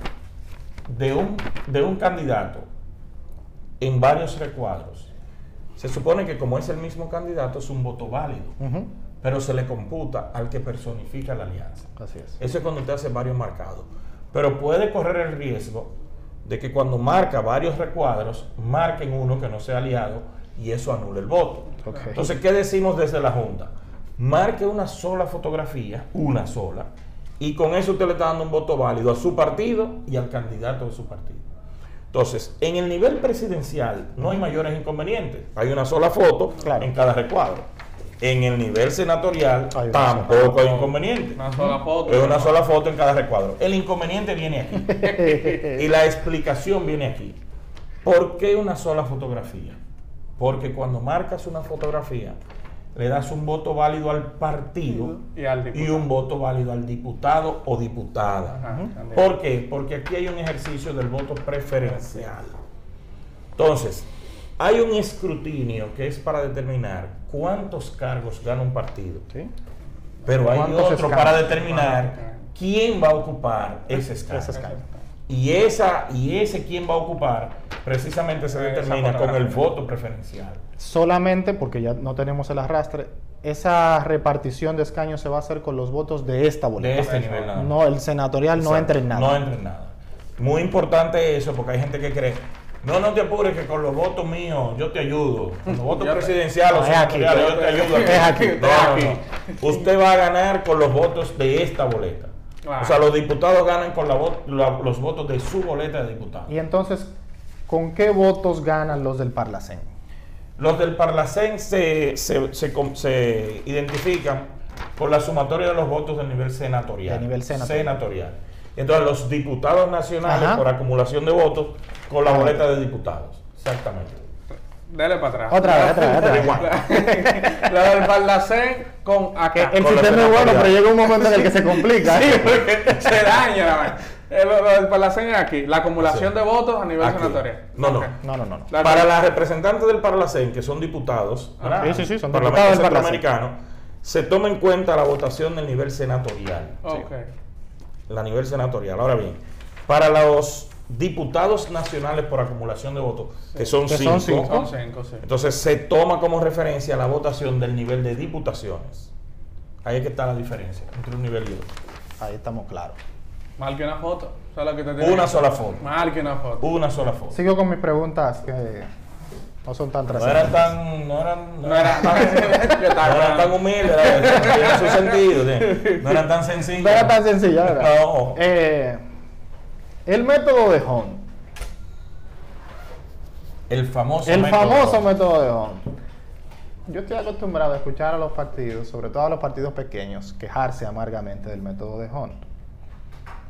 de un candidato en varios recuadros, se supone que como es el mismo candidato es un voto válido, Ujú. pero se le computa al que personifica la alianza. Así es. Eso es cuando usted hace varios marcados. Pero puede correr el riesgo de que cuando marca varios recuadros, marquen uno que no sea aliado y eso anule el voto. Ok. Entonces, ¿qué decimos desde la Junta? Marque una sola fotografía, una sola, y con eso usted le está dando un voto válido a su partido y al candidato de su partido. Entonces, en el nivel presidencial no hay mayores inconvenientes. Hay una sola foto Claro. en cada recuadro. En el nivel senatorial Hay una tampoco hay inconveniente. Una sola foto. Es una sola foto en cada recuadro. El inconveniente viene aquí. Y la explicación viene aquí. ¿Por qué una sola fotografía? Porque cuando marcas una fotografía, le das un voto válido al partido Y al y diputado. un voto válido al diputado o diputada. Ajá, ¿Por qué? Porque aquí hay un ejercicio del voto preferencial. Entonces, hay un escrutinio que es para determinar cuántos cargos gana un partido. ¿Sí? Pero hay ¿Cuántos otro escaños? para determinar quién va a ocupar ese escaño. Ese escaño. Y ese quién va a ocupar precisamente se determina con el voto preferencial. Solamente porque ya no tenemos el arrastre, esa repartición de escaños se va a hacer con los votos de esta boleta. De este nivel nada más. No, el senatorial no Exacto, entra en nada. No entra en nada. Muy importante eso, porque hay gente que cree, no te apures que con los votos míos yo te ayudo. Con los votos Yo te- presidenciales o No, es aquí, senatoriales yo te ayudo. es aquí. No. Usted va a ganar con los votos de esta boleta. Claro. O sea, los diputados ganan con los votos de su boleta de diputado. Y entonces, ¿con qué votos ganan los del Parlacén? Los del Parlacén se identifican por la sumatoria de los votos del nivel senatorial. Del nivel senatorial. Entonces, los diputados nacionales, Ajá. por acumulación de votos, con la Ah, boleta de diputados. Exactamente. Dele para atrás. Otra vez. La del Parlacén con acá. El Con la sistema es bueno, senatorial. pero llega un momento en el que se complica. Sí, porque se daña la vaina. Lo del Parlacén es aquí. La acumulación Sí. de votos a nivel Aquí. senatorial. No. Ok. No. La- Para las representantes del Parlacén, que son diputados, Ajá. ¿verdad? Sí, son Parlamento diputados del Parlacén. centroamericano, se toma en cuenta la votación del nivel senatorial. Ok. La nivel senatorial. Ahora bien, para los diputados nacionales por acumulación de votos, que son Que 5, son cinco. Son 5, sí. entonces se toma como referencia la votación del nivel de diputaciones. Ahí es que está la diferencia entre un nivel y otro. Ahí estamos claros. Marque una foto. Eso es lo que te tiene Una que- sola foto. Marque una foto. Una sola foto. Sigo con mis preguntas que no son tan No eran trascendentes. tan, no No era no eran tan humildes, tienen su sentido, no eran tan sencillos. No era tan sencilla, ¿verdad? No. El método de Hunt. El famoso El método. famoso método de Hunt. Yo estoy acostumbrado a escuchar a los partidos, sobre todo a los partidos pequeños, quejarse amargamente del método de Hunt.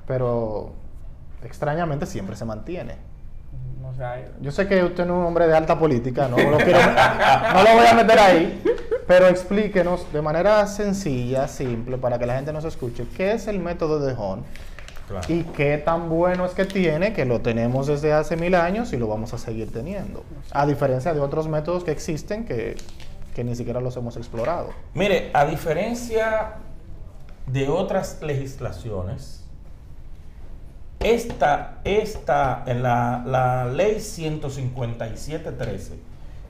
Pero extrañamente siempre se mantiene. No se ha ido. Yo sé que usted no es un hombre de alta política, no lo voy a meter ahí, pero explíquenos de manera sencilla, simple, para que la gente nos escuche, ¿qué es el método de Hahn? Claro. Y qué tan bueno es que tiene, que lo tenemos desde hace 1000 años y lo vamos a seguir teniendo. A diferencia de otros métodos que existen que ni siquiera los hemos explorado. Mire, a diferencia de otras legislaciones, en la ley 157.13,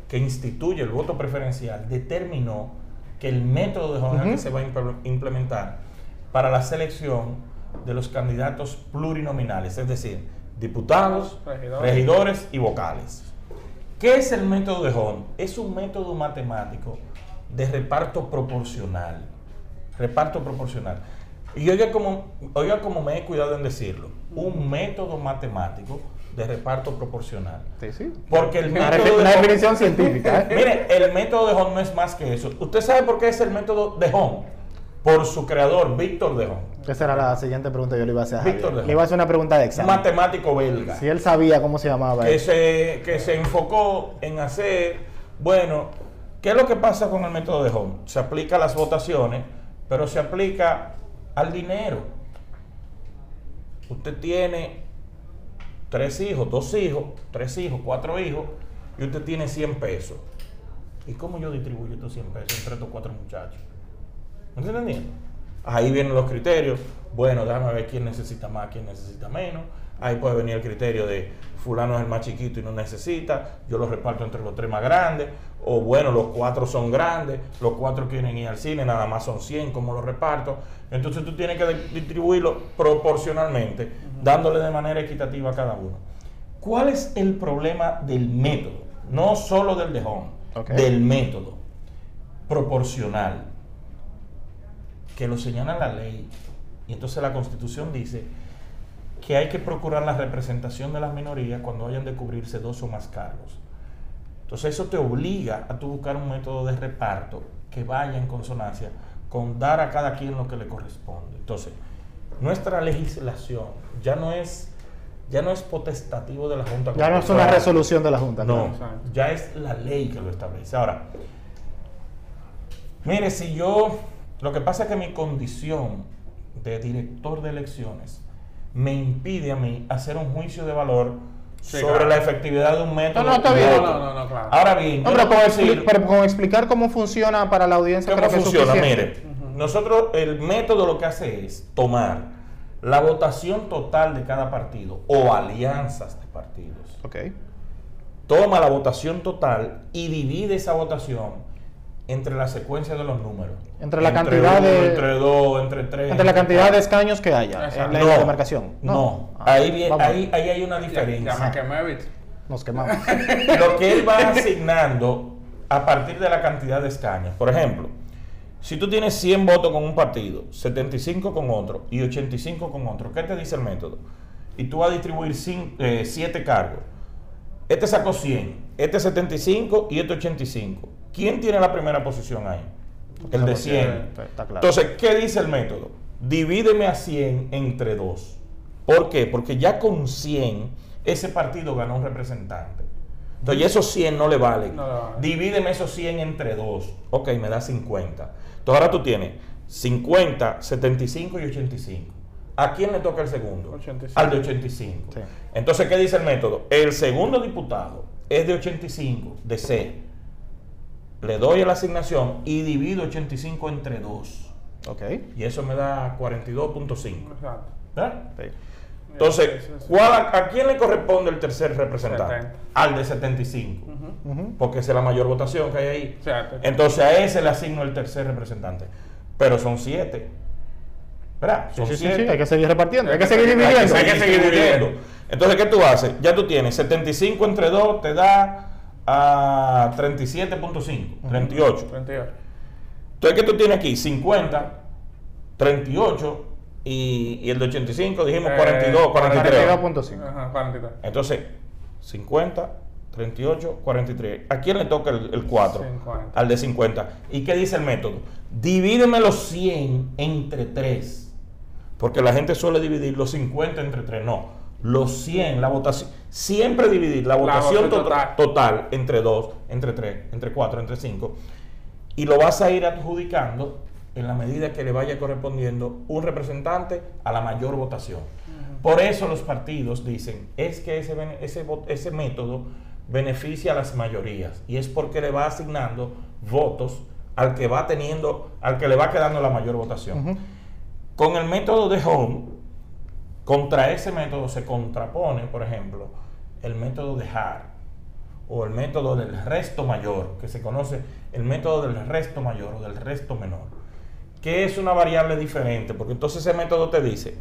que instituye el voto preferencial, determinó que el método de Hahn que se va a implementar para la selección de los candidatos plurinominales, es decir, diputados, regidores y vocales. ¿Qué es el método de Hahn? Es un método matemático de reparto proporcional. Reparto proporcional. Y oiga como me he cuidado en decirlo. Un método matemático de reparto proporcional. Sí. Porque el Una método de Hahn, definición científica. mire, el método de Hahn no es más que eso. ¿Usted sabe por qué es el método de Hahn? Por su creador, Víctor de Hahn. Esa era la siguiente pregunta que yo le iba a hacer a Víctor Javier. de Hahn. Le iba a hacer una pregunta de Un examen. matemático belga. Si él sabía cómo se llamaba que eso. se enfocó en hacer, bueno, ¿qué es lo que pasa con el método de Hahn? Se aplica a las votaciones, pero se aplica al dinero. Usted tiene 3 hijos, 2 hijos, 3 hijos, 4 hijos, y usted tiene 100 pesos. ¿Y cómo yo distribuyo estos 100 pesos entre estos 4 muchachos? ¿Me está entendiendo? Ahí vienen los criterios. Bueno, déjame ver quién necesita más, quién necesita menos. Ahí puede venir el criterio de fulano es el más chiquito y no necesita, yo los reparto entre los 3 más grandes. O bueno, los 4 son grandes, los 4 quieren ir al cine, nada más son 100, ¿cómo los reparto? Entonces tú tienes que distribuirlo proporcionalmente, dándole de manera equitativa a cada uno. ¿Cuál es el problema del método? No solo del de Hahn, del método proporcional, que lo señala la ley, y entonces la Constitución dice que hay que procurar la representación de las minorías cuando hayan de cubrirse 2 o más cargos. Entonces eso te obliga a tú buscar un método de reparto que vaya en consonancia con dar a cada quien lo que le corresponde. Entonces, nuestra legislación ya no es potestativo de la Junta. Ya no es una resolución de la Junta. No, claro. ya es la ley que lo establece. Ahora, mire, lo que pasa es que mi condición de director de elecciones me impide a mí hacer un juicio de valor sobre la efectividad de un método. No, está bien. No, claro. Ahora bien, No, pero con explicar cómo funciona para la audiencia. ¿cómo creo que es funciona? suficiente. Mire, nosotros, el método lo que hace es tomar la votación total de cada partido o alianzas de partidos. Ok. Toma la votación total y divide esa votación entre la secuencia de los números. Entre la cantidad uno, de... entre 2, entre 3. Entre la cantidad de escaños que haya en la demarcación. No. Ah, Ahí hay una diferencia. Ya me quemé, ¿viste? Nos quemamos. Lo que él va asignando a partir de la cantidad de escaños. Por ejemplo, si tú tienes 100 votos con un partido, 75 con otro y 85 con otro, ¿qué te dice el método? Y tú vas a distribuir 7 cargos. Este sacó 100, este 75 y este 85. ¿Quién tiene la primera posición ahí? El de 100. Está claro. Entonces, ¿qué dice el método? Divídeme a 100 entre 2. ¿Por qué? Porque ya con 100 ese partido ganó un representante. Entonces, esos 100 no le valen. No le vale. Divídeme esos 100 entre 2. Ok, me da 50. Entonces, ahora tú tienes 50, 75 y 85. ¿A quién le toca el segundo? 85. Al de 85. Sí. Entonces, ¿qué dice el método? El segundo diputado es de 85, de C. Le doy la asignación y divido 85 entre 2. Ok. Y eso me da 42.5. Exacto. ¿Verdad? Sí. Entonces, ¿a quién le corresponde el tercer representante? 70. Al de 75. Ujú. Porque esa es la mayor votación que hay ahí. Exacto. Entonces a ese le asigno el tercer representante. Pero son 7. ¿Verdad? Son Sí, 7. hay que seguir repartiendo, hay que seguir Hay dividiendo. que seguir dividiendo. Entonces, ¿qué tú haces? Ya tú tienes 75 entre 2 te da a 37.5, 38. 38. Entonces, ¿qué tú tienes aquí? 50, 38 y el de 85 dijimos 42, 43. 42.5. Ajá, 43. Entonces, 50, 38, 43. ¿A quién le toca el 4? 50. Al de 50. ¿Y qué dice el método? Divídeme los 100 entre 3. Porque la gente suele dividir los 50 entre 3. No. los 100, la votación, siempre dividir la votación total. total entre 2, entre 3, entre 4, entre 5, y lo vas a ir adjudicando en la medida que le vaya correspondiendo un representante a la mayor votación. Por eso los partidos dicen, es que ese método beneficia a las mayorías, y es porque le va asignando votos al que va teniendo, al que le va quedando la mayor votación. Con el método de Home, contra ese método se contrapone, por ejemplo, el método de Hart, o el método del resto mayor, que se conoce el método del resto mayor o del resto menor, que es una variable diferente, porque entonces ese método te dice,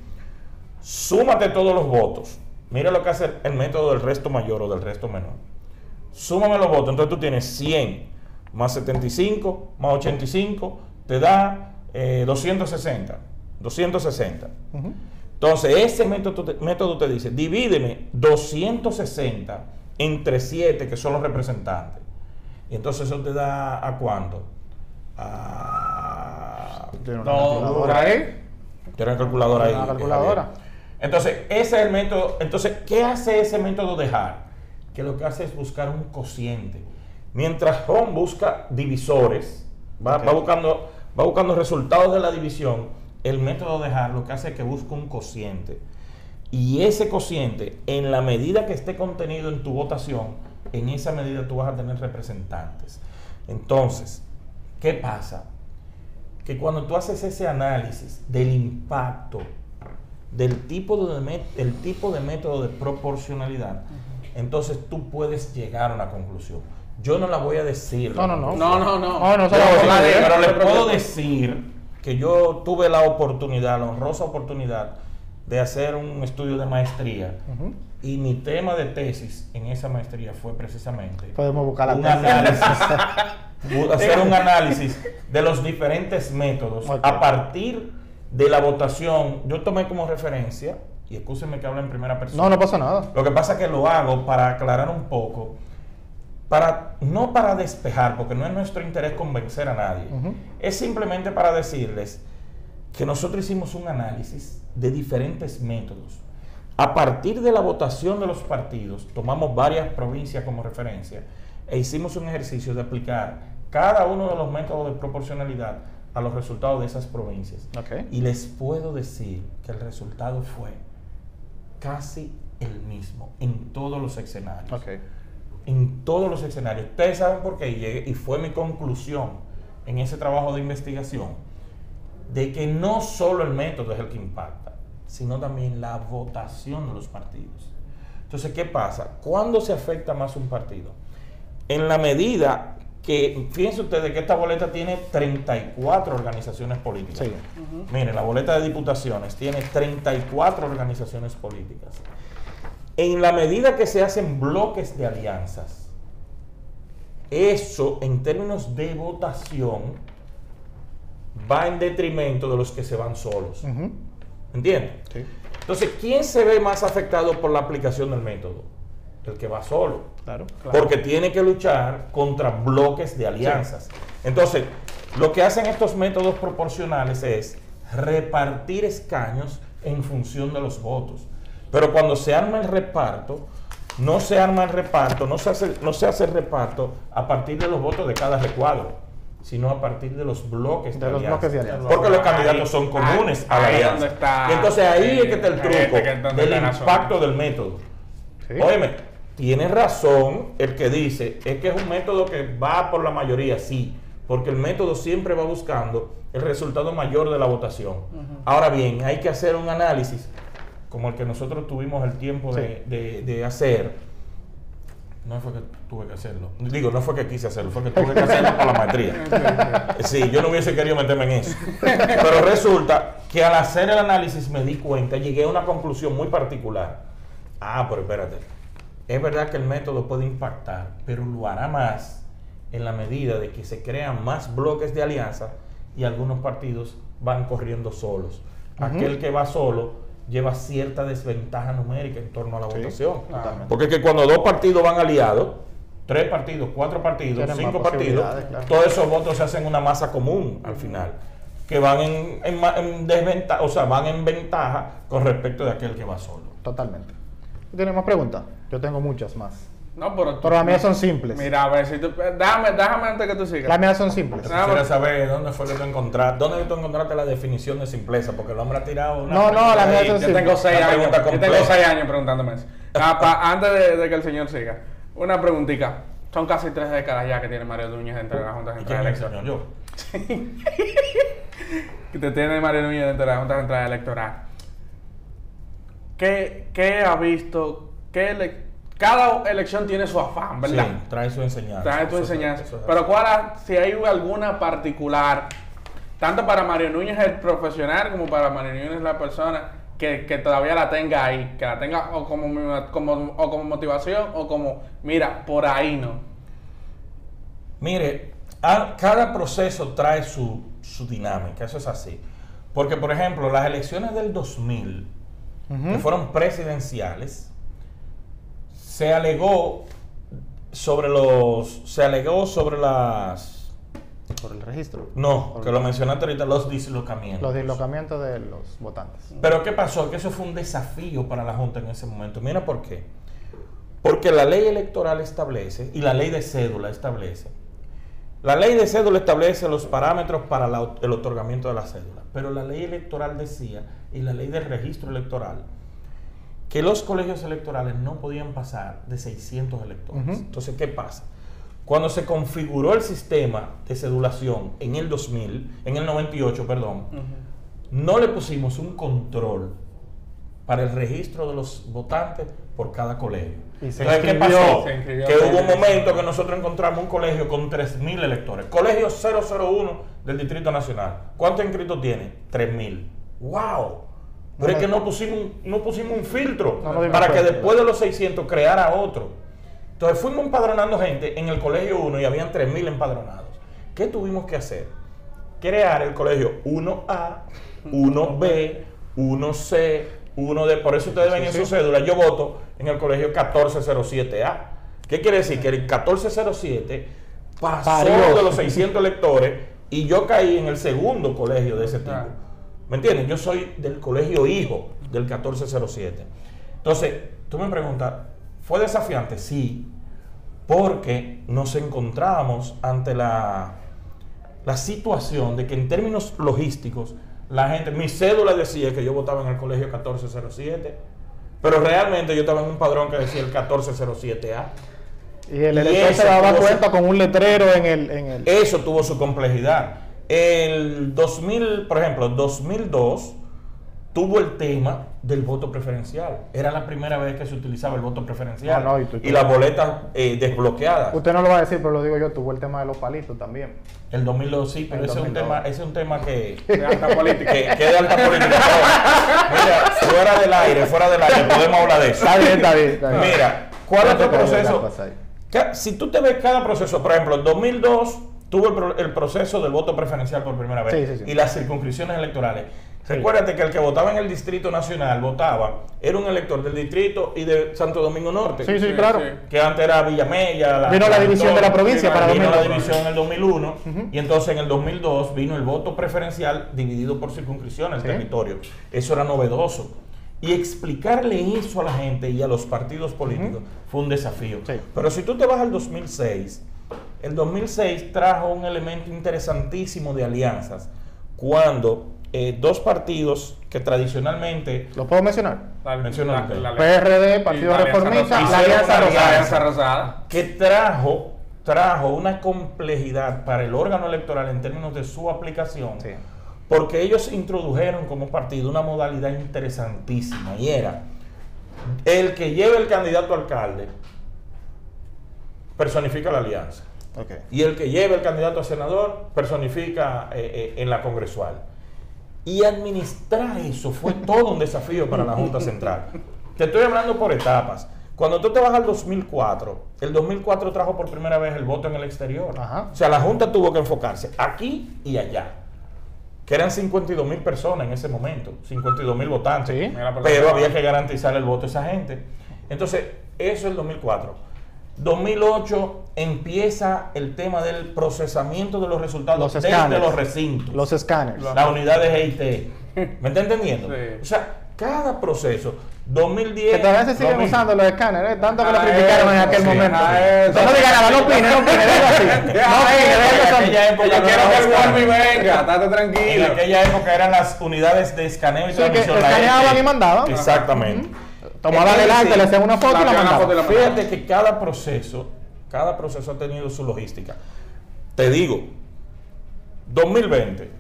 súmate todos los votos. Mira lo que hace el método del resto mayor o del resto menor. Súmame los votos, entonces tú tienes 100 más 75 más 85, te da 260. 260. Entonces ese método te dice, divídeme 260 entre 7, que son los representantes. Y entonces eso te da ¿a cuánto? ¿Tiene una calculadora ahí? Tiene una calculadora ahí. Una calculadora. Entonces, ese es el método. Entonces, ¿qué hace ese método de Hart? Que lo que hace es buscar un cociente. Mientras Home busca divisores, va buscando resultados de la división, el método de Hart lo que hace es que busca un cociente. Y ese cociente, en la medida que esté contenido en tu votación, en esa medida tú vas a tener representantes. Entonces, ¿qué pasa? Que cuando tú haces ese análisis del impacto del tipo de método de proporcionalidad, entonces tú puedes llegar a una conclusión. Yo no la voy a decir. No. Pero le puedo decir que yo tuve la honrosa oportunidad de hacer un estudio de maestría, y mi tema de tesis en esa maestría fue precisamente podemos buscar la tesis. Hacer un análisis de los diferentes métodos a partir de la votación. Yo tomé como referencia, y excúsenme que hable en primera persona. No pasa nada. Lo que pasa es que lo hago para aclarar un poco, no para despejar, porque no es nuestro interés convencer a nadie. Es simplemente para decirles que nosotros hicimos un análisis de diferentes métodos. A partir de la votación de los partidos, tomamos varias provincias como referencia e hicimos un ejercicio de aplicar cada uno de los métodos de proporcionalidad a los resultados de esas provincias. Y les puedo decir que el resultado fue casi el mismo en todos los escenarios. En todos los escenarios. Ustedes saben por qué, y fue mi conclusión en ese trabajo de investigación, de que no solo el método es el que impacta, sino también la votación de los partidos. Entonces, ¿qué pasa? ¿Cuándo se afecta más un partido? En la medida que, fíjense ustedes que esta boleta tiene 34 organizaciones políticas. Sí. Miren, la boleta de diputaciones tiene 34 organizaciones políticas. En la medida que se hacen bloques de alianzas, eso en términos de votación va en detrimento de los que se van solos. ¿Entienden? Sí. Entonces, ¿quién se ve más afectado por la aplicación del método? El que va solo. Claro. Porque tiene que luchar contra bloques de alianzas. Entonces, lo que hacen estos métodos proporcionales es repartir escaños en función de los votos. Pero cuando se arma el reparto, no se hace el reparto a partir de los votos de cada recuadro, sino a partir de los bloques de alianza. Porque los candidatos son comunes a la alianza. Y entonces ahí es que está el truco del impacto del método. Óyeme, tiene razón el que dice, es que es un método que va por la mayoría, sí, porque el método siempre va buscando el resultado mayor de la votación. Ahora bien, hay que hacer un análisis como el que nosotros tuvimos el tiempo de hacer. No fue que tuve que hacerlo. Digo, no fue que quise hacerlo, fue que tuve que hacerlo por la maestría. Sí, yo no hubiese querido meterme en eso. Pero resulta que al hacer el análisis me di cuenta, llegué a una conclusión muy particular. Pero espérate. Es verdad que el método puede impactar, pero lo hará más en la medida de que se crean más bloques de alianza y algunos partidos van corriendo solos. Aquel que va solo lleva cierta desventaja numérica en torno a la votación. Porque es que cuando dos partidos van aliados, 3 partidos, 4 partidos, 5 partidos, todos esos votos se hacen una masa común al final, que van en desventaja, o sea, van en ventaja con respecto de aquel que va solo. Totalmente. ¿Tienes más preguntas? Yo tengo muchas más. No, pero Pero las mías son simples. Mira, a ver, si tú... déjame antes que tú sigas. Las mías son simples. Quisiera saber dónde fue que tú encontraste, la definición de simpleza, porque el hombre ha tirado una... No, las mías son Yo simples. tengo 6 Una años. pregunta Yo tengo compleja. 6 años preguntándome eso. Antes de que el señor siga, una preguntita. Son casi 3 décadas ya que tiene Mario Núñez dentro de la Junta ¿Y Central quién me Electoral. enseñó? Yo. Que te tiene Mario Núñez dentro de la Junta Central Electoral. ¿Qué ha visto? Cada elección tiene su afán, ¿verdad? Sí, trae su enseñanza. Trae tu Eso enseñanza. es Pero así. si hay alguna particular, tanto para Mario Núñez el profesional como para Mario Núñez la persona, que todavía la tenga ahí, que la tenga o como motivación o como, mira, por ahí no. Mire, cada proceso trae su dinámica, eso es así. Porque, por ejemplo, las elecciones del 2000, que fueron presidenciales, se alegó sobre las... Por el registro. No, que lo mencionaste ahorita, los dislocamientos. Los dislocamientos de los votantes. Pero ¿qué pasó? Que eso fue un desafío para la Junta en ese momento. Mira por qué. Porque la ley electoral establece, y la ley de cédula establece, los parámetros para el otorgamiento de la cédula. Pero la ley electoral decía, y la ley del registro electoral, que los colegios electorales no podían pasar de 600 electores. Entonces, ¿qué pasa? Cuando se configuró el sistema de cedulación en el 98, no le pusimos un control para el registro de los votantes por cada colegio. Y se Entonces, ¿qué inscribió. pasó? Se inscribió. Que hubo un momento que nosotros encontramos un colegio con 3.000 electores. Colegio 001 del Distrito Nacional. ¿Cuántos inscritos tiene? 3.000. ¡Wow! Pero es que no pusimos un filtro No nos dimos para que cuenta. después de los 600 creara otro. Entonces fuimos empadronando gente en el colegio 1 y habían 3.000 empadronados. ¿Qué tuvimos que hacer? Crear el colegio 1A, 1B, 1C, 1D. Por eso ustedes ven en su cédula, yo voto en el colegio 1407A. ¿Qué quiere decir? Que el 1407 pasó Parió. de los 600 electores y yo caí en el segundo colegio de ese tipo. ¿Me entiendes? Yo soy del colegio hijo del 1407. Entonces, tú me preguntas, ¿fue desafiante? Sí, porque nos encontramos ante la situación de que en términos logísticos, la gente, mi cédula decía que yo votaba en el colegio 1407, pero realmente yo estaba en un padrón que decía el 1407A. Y el elector se daba cuenta con un letrero en el... Eso tuvo su complejidad. El 2000, por ejemplo, 2002 tuvo el tema del voto preferencial. Era la primera vez que se utilizaba el voto preferencial. No, y las boletas desbloqueadas. Usted no lo va a decir, pero lo digo yo, tuvo el tema de los palitos también. El 2002 sí, pero El ese es 2002. un tema que De alta política. que de alta política. Mira, fuera del aire, podemos hablar de eso. Está bien, está bien. Está bien. Mira, ¿cuál No otro te preocupes, proceso? pasa ahí. Si tú te ves cada proceso, por ejemplo, en 2002 tuvo el proceso del voto preferencial por primera vez Sí. y las circunscripciones electorales. Recuérdate que el que votaba en el Distrito Nacional era un elector del Distrito y de Santo Domingo Norte. Sí, claro. sí. Que antes era Villamella. Vino la división de la provincia para Vino 2002. la división en el 2001 y entonces en el 2002 vino el voto preferencial dividido por circunscripción, el Sí. territorio. Eso era novedoso. Y explicarle eso a la gente y a los partidos políticos fue un desafío. Sí. Pero si tú te vas al 2006, el 2006 trajo un elemento interesantísimo de alianzas cuando dos partidos que tradicionalmente... ¿Lo puedo mencionar? Menciona usted. PRD, Partido Reformista, la Alianza Rosada. Alianza Rosada. que trajo una complejidad para el órgano electoral en términos de su aplicación, Sí. porque ellos introdujeron como partido una modalidad interesantísima y era el que lleve el candidato a alcalde personifica la alianza Ok. y el que lleve el candidato a senador personifica en la congresual. Y administrar eso fue todo un desafío para la Junta Central. Te estoy hablando por etapas. Cuando tú te vas al 2004, el 2004 trajo por primera vez el voto en el exterior. Ajá. O sea, la Junta tuvo que enfocarse aquí y allá, que eran 52.000 personas en ese momento, 52.000 votantes, Sí. Mira, por pero favor. había que garantizar el voto a esa gente. Entonces, eso es el 2004. 2008 empieza el tema del procesamiento de los resultados Los desde escáneres. los recintos. Los escáneres. La unidad de GIT. ¿Me está entendiendo? Sí. O sea, cada proceso, 2010... Que todavía se siguen 2000. usando los escáneres, tanto que lo criticaron en aquel sí, momento. eso. No digan nada, no opine, déjalo así. No opine, déjalo así. aquella época Yo no quiero era que el escáner. Wolby venga, estate En tranquilo. aquella época eran las unidades de escaneo y Sí, que transmisión. la escaneaban ET. y mandaban. Exactamente. Tomaban el arte, le hacían una foto y la Hacían una foto y mandaban. la Fíjate que cada proceso ha tenido su logística. Te digo, 2020,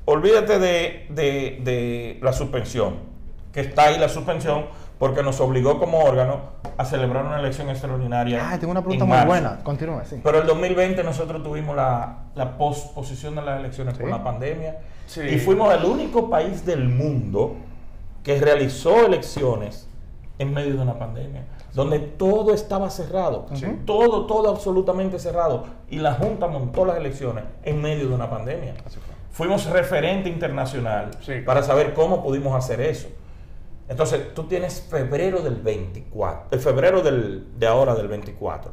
olvídate de la suspensión, que está ahí la suspensión porque nos obligó como órgano a celebrar una elección extraordinaria. Ah, tengo una pregunta en muy marzo. buena. Continúa, sí. Pero el 2020 nosotros tuvimos la posposición de las elecciones por Sí. la pandemia Sí. y fuimos el único país del mundo que realizó elecciones en medio de una pandemia, donde todo estaba cerrado, todo absolutamente cerrado, y la Junta montó las elecciones en medio de una pandemia. Fuimos referente internacional Sí. para saber cómo pudimos hacer eso. Entonces, tú tienes febrero del 24, el febrero de ahora del 24.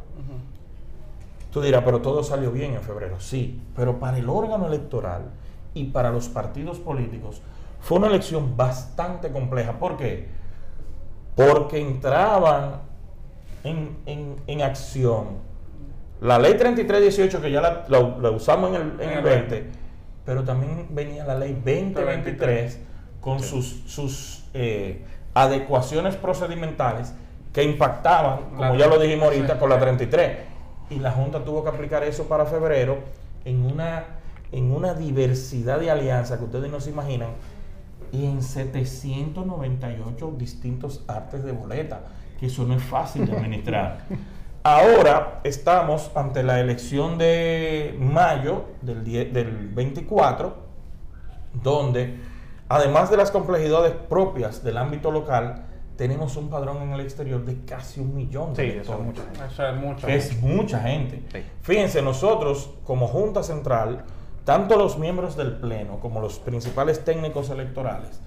Tú dirás, pero todo salió bien en febrero. Sí, pero para el órgano electoral y para los partidos políticos fue una elección bastante compleja. ¿Por qué? Porque entraban en acción la ley 3318, que ya la usamos en el 20, pero también venía la ley 2023 con sus adecuaciones procedimentales que impactaban, como ya lo dijimos ahorita, con la 33. Y la Junta tuvo que aplicar eso para febrero en una diversidad de alianzas que ustedes no se imaginan, y en 798 distintos artes de boleta, que eso no es fácil de administrar. Ahora estamos ante la elección de mayo del 24, donde además de las complejidades propias del ámbito local, tenemos un padrón en el exterior de casi 1 millón de Sí, electores. eso es mucho. Eso es mucho. Es mucha gente. Sí. Fíjense, nosotros como Junta Central, tanto los miembros del Pleno como los principales técnicos electorales,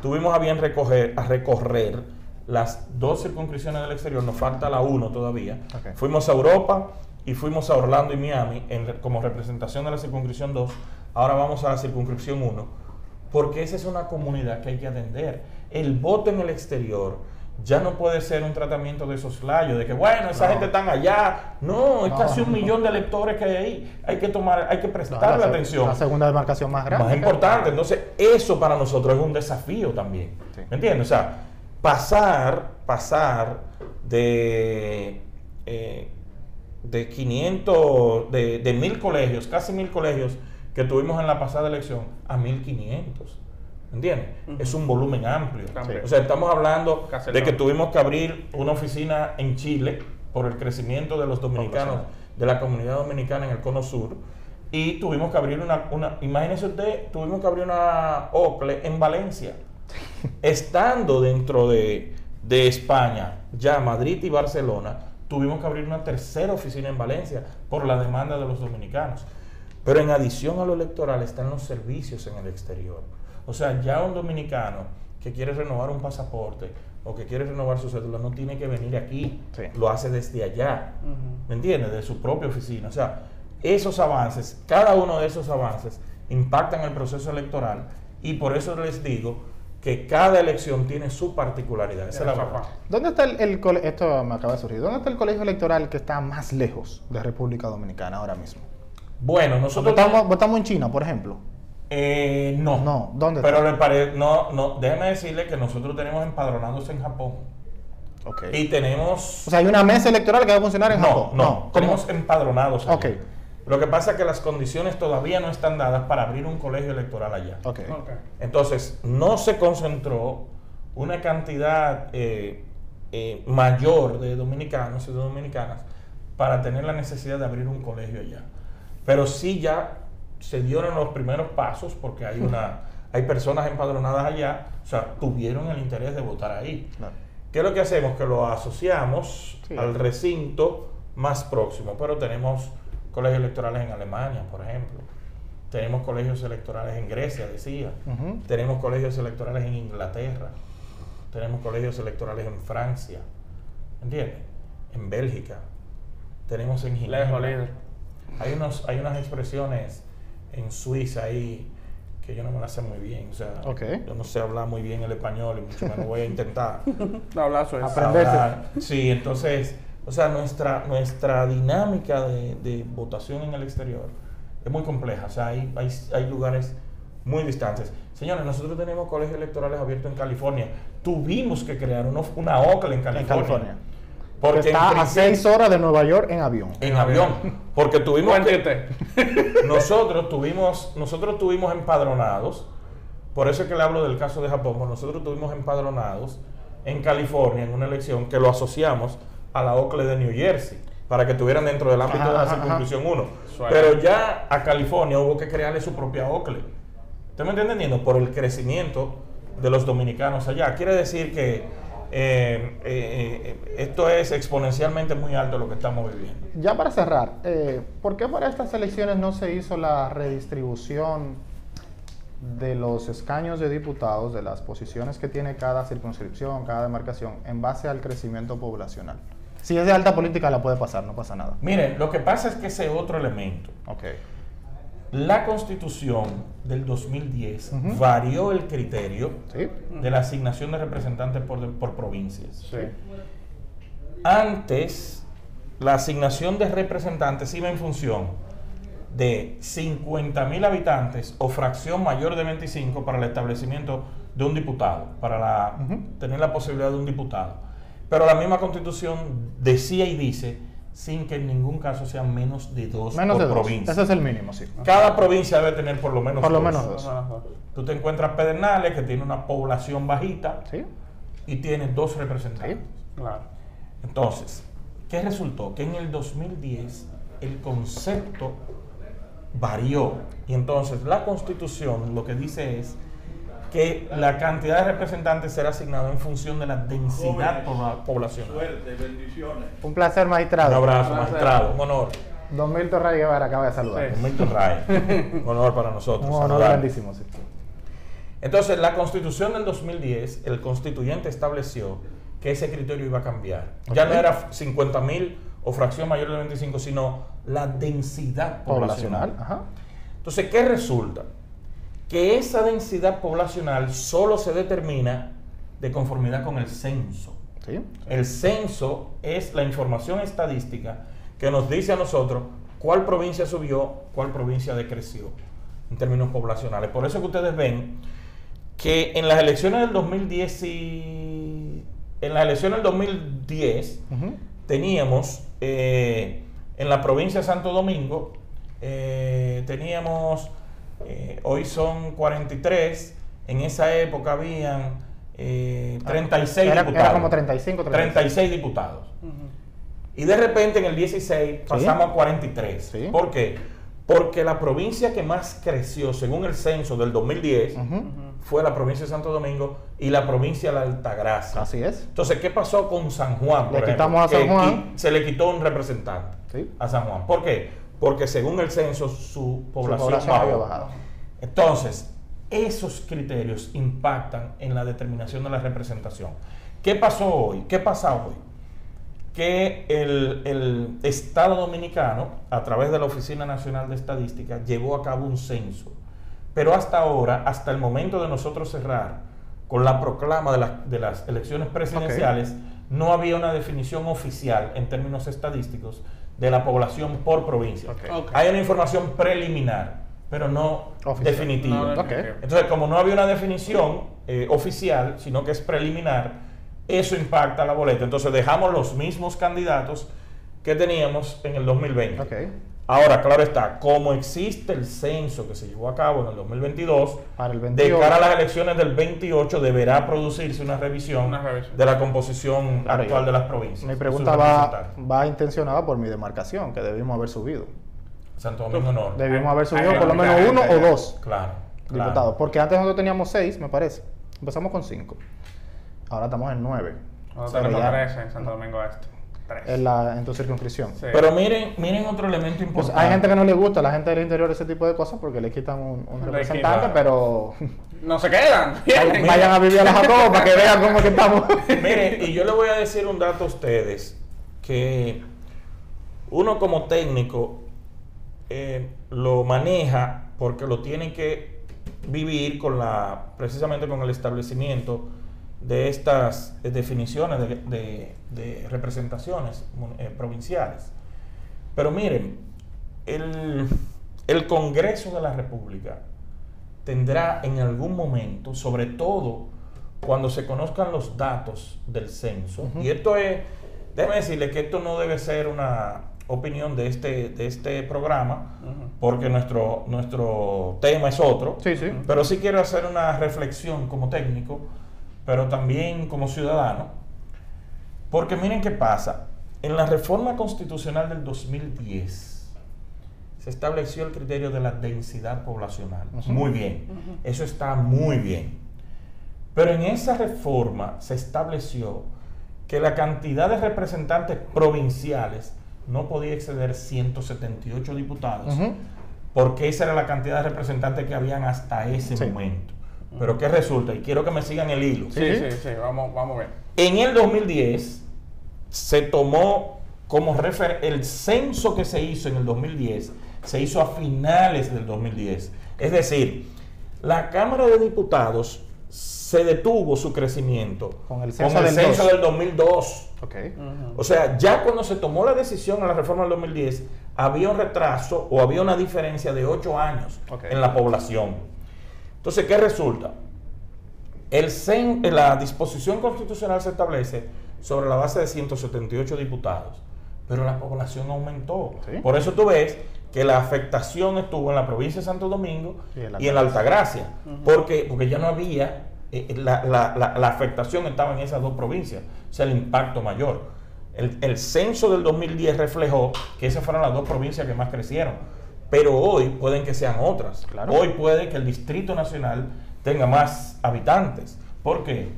tuvimos a bien recorrer las 2 circunscripciones del exterior, nos falta la 1 todavía. Ok. Fuimos a Europa y fuimos a Orlando y Miami como representación de la circunscripción 2. Ahora vamos a la circunscripción 1, porque esa es una comunidad que hay que atender. El voto en el exterior ya no puede ser un tratamiento de soslayo, de que bueno, esa gente está allá. No, es casi 1 millón de electores que hay ahí. Hay que prestarle atención. La segunda demarcación más grande. Más importante. Entonces, eso para nosotros es un desafío también. Sí. ¿Me entiendes? O sea, pasar de 500, de 1000 colegios, casi 1000 colegios que tuvimos en la pasada elección a 1500. ¿Entiendes? Es un volumen amplio. Sí. O sea, estamos hablando Casi el de que doble. tuvimos que abrir una oficina en Chile por el crecimiento de los dominicanos, de la comunidad dominicana en el Cono Sur, y tuvimos que abrir imagínense usted, tuvimos que abrir una OCLE en Valencia. Estando dentro de España, ya Madrid y Barcelona, tuvimos que abrir una tercera oficina en Valencia por la demanda de los dominicanos. Pero en adición a lo electoral están los servicios en el exterior. O sea, ya un dominicano que quiere renovar un pasaporte o que quiere renovar su cédula no tiene que venir aquí, Sí. lo hace desde allá, ¿me entiendes? De su propia oficina. O sea, esos avances, cada uno de esos avances impactan el proceso electoral, y por eso les digo que cada elección tiene su particularidad. Esa es la verdad. ¿Dónde está el colegio? Esto me acaba de surgir. ¿Dónde está el colegio electoral que está más lejos de República Dominicana ahora mismo? Bueno, nosotros ¿Votamos en China, por ejemplo? no. No, ¿dónde Pero está? no, déjeme decirle que nosotros tenemos empadronados en Japón. Ok. Y tenemos... O sea, hay una mesa electoral que va a funcionar en Japón. No, ¿cómo? tenemos empadronados allá. Ok. Lo que pasa es que las condiciones todavía no están dadas para abrir un colegio electoral allá. Ok. Ok. Entonces, no se concentró una cantidad mayor de dominicanos y de dominicanas para tener la necesidad de abrir un colegio allá. Pero sí ya se dieron los primeros pasos, porque hay personas empadronadas allá, o sea, tuvieron el interés de votar ahí. Claro. ¿Qué es lo que hacemos? Que lo asociamos Sí. al recinto más próximo, pero tenemos colegios electorales en Alemania, por ejemplo. Tenemos colegios electorales en Grecia, decía. Ujú. Tenemos colegios electorales en Inglaterra. Tenemos colegios electorales en Francia. ¿Entiendes? En Bélgica. Tenemos en Ginebra. Lejos, líder. Hay unas expresiones en Suiza ahí que yo no me la sé muy bien. O sea, Ok. yo no sé hablar muy bien el español y mucho menos voy a intentar No hablar sueco. Aprenderse. hablar. Sí, entonces, o sea, nuestra dinámica de votación en el exterior es muy compleja. O sea, hay lugares muy distantes. Señores, nosotros tenemos colegios electorales abiertos en California. Tuvimos que crear una OCLE en California. En California. Porque Que está en a 6 horas de Nueva York en avión. En avión. Porque tuvimos Buen que, chiste. nosotros tuvimos empadronados, por eso es que le hablo del caso de Japón, porque nosotros tuvimos empadronados en California en una elección que lo asociamos a la OCLE de New Jersey, para que estuvieran dentro del ámbito de la circunscripción 1. Suave. Pero ya a California hubo que crearle su propia OCLE. ¿Usted me está entendiendo? Por el crecimiento de los dominicanos allá. Quiere decir que esto es exponencialmente muy alto lo que estamos viviendo. Ya para cerrar, ¿por qué para estas elecciones no se hizo la redistribución de los escaños de diputados, de las posiciones que tiene cada circunscripción, cada demarcación, en base al crecimiento poblacional? Si es de alta política la puede pasar, no pasa nada. Miren, lo que pasa es que ese otro elemento, Ok. la Constitución del 2010 varió el criterio ¿Sí? de la asignación de representantes por provincias. Sí. Antes, la asignación de representantes iba en función de 50,000 habitantes o fracción mayor de 25 para el establecimiento de un diputado, para tener la posibilidad de un diputado. Pero la misma Constitución decía y dice, sin que en ningún caso sean menos de 2 Menos por de 2. provincia. Ese es el mínimo, sí. Cada provincia debe tener por lo menos Por lo 2. menos 2. Tú te encuentras Pedernales, que tiene una población bajita, ¿Sí? y tiene 2 representantes. Claro. Entonces, ¿qué resultó? Que en el 2010 el concepto varió, y entonces la Constitución lo que dice es que la cantidad de representantes será asignada en función de la densidad poblacional. Suerte, bendiciones. Un placer, Un magistrado. abrazo, magistrado, un honor. Don Milton Ray Guevara acaba de saludar. Sí. Un Milton Ray. Un honor para nosotros. Un honor saludar. grandísimo, sí. Entonces, la Constitución del 2010, el constituyente estableció que ese criterio iba a cambiar. Ya no era 50,000 o fracción mayor de 25, sino la densidad poblacional. Poblacional. Ajá. Entonces, ¿qué resulta? Que esa densidad poblacional solo se determina de conformidad con el censo. ¿Sí? El censo es la información estadística que nos dice a nosotros cuál provincia subió, cuál provincia decreció en términos poblacionales. Por eso que ustedes ven que en las elecciones del 2010 teníamos en la provincia de Santo Domingo teníamos hoy son 43, en esa época habían 36 diputados. Era como 35, 36 diputados. Y de repente en el 16 pasamos a 43. Sí. ¿Por qué? Porque la provincia que más creció según el censo del 2010 fue la provincia de Santo Domingo y la provincia de la Altagracia. Así es. Entonces, ¿qué pasó con San Juan? Le por quitamos a ejemplo? San Que Juan. se le quitó un representante Sí. a San Juan. ¿Por qué? Porque según el censo su población, había bajó. bajado. Entonces, esos criterios impactan en la determinación de la representación. ¿Qué pasó hoy? ¿Qué pasa hoy? Que el Estado Dominicano, a través de la Oficina Nacional de Estadística, llevó a cabo un censo. Pero hasta ahora, hasta el momento de nosotros cerrar con la proclama de las elecciones presidenciales, no había una definición oficial en términos estadísticos de la población por provincia. Ok. Hay una información preliminar, pero no Oficial. definitiva. No, Ok. Entonces, como no había una definición oficial, sino que es preliminar, eso impacta la boleta. Entonces, dejamos los mismos candidatos que teníamos en el 2020. Ok. Ahora, claro está, como existe el censo que se llevó a cabo en el 2022, Para el de 28. cara a las elecciones del 28 deberá producirse una revisión, de la composición Ahora, actual de las provincias. Mi de pregunta sus va representantes. intencionada por mi demarcación, que debimos haber subido. Santo Domingo Norte. Debimos haber subido Hay por lo mucha menos gente 1 o allá. 2 Claro. diputados. Porque antes nosotros teníamos 6, me parece. Empezamos con 5. Ahora estamos en 9. Nosotros Pero tenemos ya 13 en Santo Domingo Este. 3. en tu circunscripción. Sí. Pero miren otro elemento Pues importante. hay gente que no le gusta, a la gente del interior, ese tipo de cosas porque le quitan un Le representante, quitan. pero No se quedan. vienen. vayan a vivir a la Jacobo para que vean cómo que estamos. Mire, y yo le voy a decir un dato a ustedes, que uno como técnico lo maneja porque lo tiene que vivir con precisamente con el establecimiento de estas definiciones de representaciones provinciales. Pero miren, el Congreso de la República tendrá en algún momento, sobre todo cuando se conozcan los datos del censo, y esto es, déjeme decirle que esto no debe ser una opinión de este programa, porque nuestro tema es otro, pero sí quiero hacer una reflexión como técnico, pero también como ciudadano, porque miren qué pasa. En la reforma constitucional del 2010 se estableció el criterio de la densidad poblacional. Muy bien, eso está muy bien. Pero en esa reforma se estableció que la cantidad de representantes provinciales no podía exceder 178 diputados, porque esa era la cantidad de representantes que habían hasta ese momento. Pero ¿qué resulta? Y quiero que me sigan el hilo. Sí, vamos a ver. En el 2010 se tomó como el censo que se hizo en el 2010, se hizo a finales del 2010. Es decir, la Cámara de Diputados se detuvo su crecimiento con el censo del 2002. Okay. O sea, ya cuando se tomó la decisión a la reforma del 2010, había un retraso o había una diferencia de 8 años en la población. Entonces, ¿qué resulta? La disposición constitucional se establece sobre la base de 178 diputados, pero la población aumentó. ¿Sí? Por eso tú ves que la afectación estuvo en la provincia de Santo Domingo y en la Altagracia, porque ya no había, la afectación estaba en esas dos provincias, o sea, el impacto mayor. El censo del 2010 reflejó que esas fueron las dos provincias que más crecieron, pero hoy pueden que sean otras. Claro. Hoy puede que el Distrito Nacional tenga más habitantes. ¿Por qué?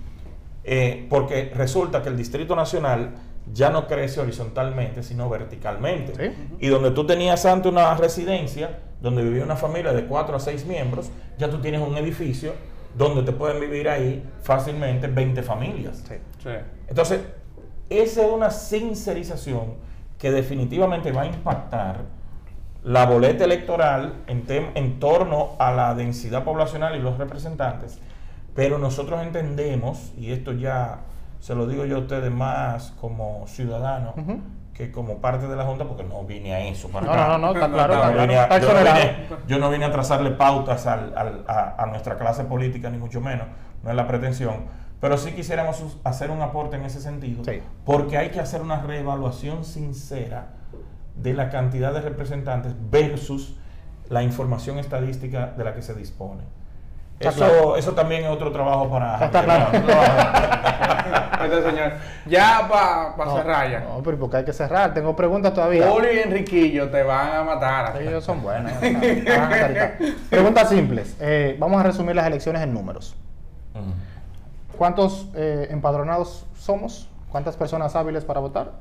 Porque resulta que el Distrito Nacional ya no crece horizontalmente, sino verticalmente. ¿Sí? Y donde tú tenías antes una residencia, donde vivía una familia de 4 a 6 miembros, ya tú tienes un edificio donde te pueden vivir ahí fácilmente 20 familias. Sí. Sí. Entonces, esa es una sincerización que definitivamente va a impactar la boleta electoral en torno a la densidad poblacional y los representantes. Pero nosotros entendemos, y esto ya se lo digo yo a ustedes más como ciudadano que como parte de la Junta, porque no vine a eso. Para no, está claro. Yo no vine a trazarle pautas a nuestra clase política, ni mucho menos, no es la pretensión. Pero sí quisiéramos hacer un aporte en ese sentido, porque hay que hacer una reevaluación sincera de la cantidad de representantes versus la información estadística de la que se dispone. Eso también es otro trabajo para... Está claro. Señor. Ya para cerrar ya. No, pero porque hay que cerrar. Tengo preguntas todavía. Julio y Enriquillo te van a matar. Ellos son buenos. Preguntas simples. Vamos a resumir las elecciones en números. ¿Cuántos empadronados somos? ¿Cuántas personas hábiles para votar?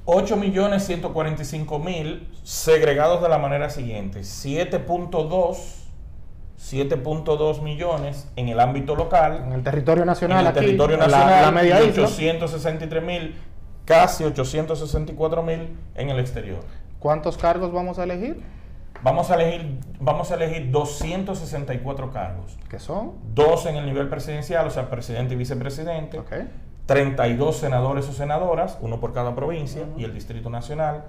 8.145.000 segregados de la manera siguiente: 7.2 millones en el ámbito local, en el territorio nacional, en el territorio nacional, la media isla, 863.000, casi 864.000 en el exterior. ¿Cuántos cargos vamos a elegir? Vamos a elegir 264 cargos. ¿Qué son? 2 en el nivel presidencial, o sea, presidente y vicepresidente. 32 senadores o senadoras, uno por cada provincia y el Distrito Nacional.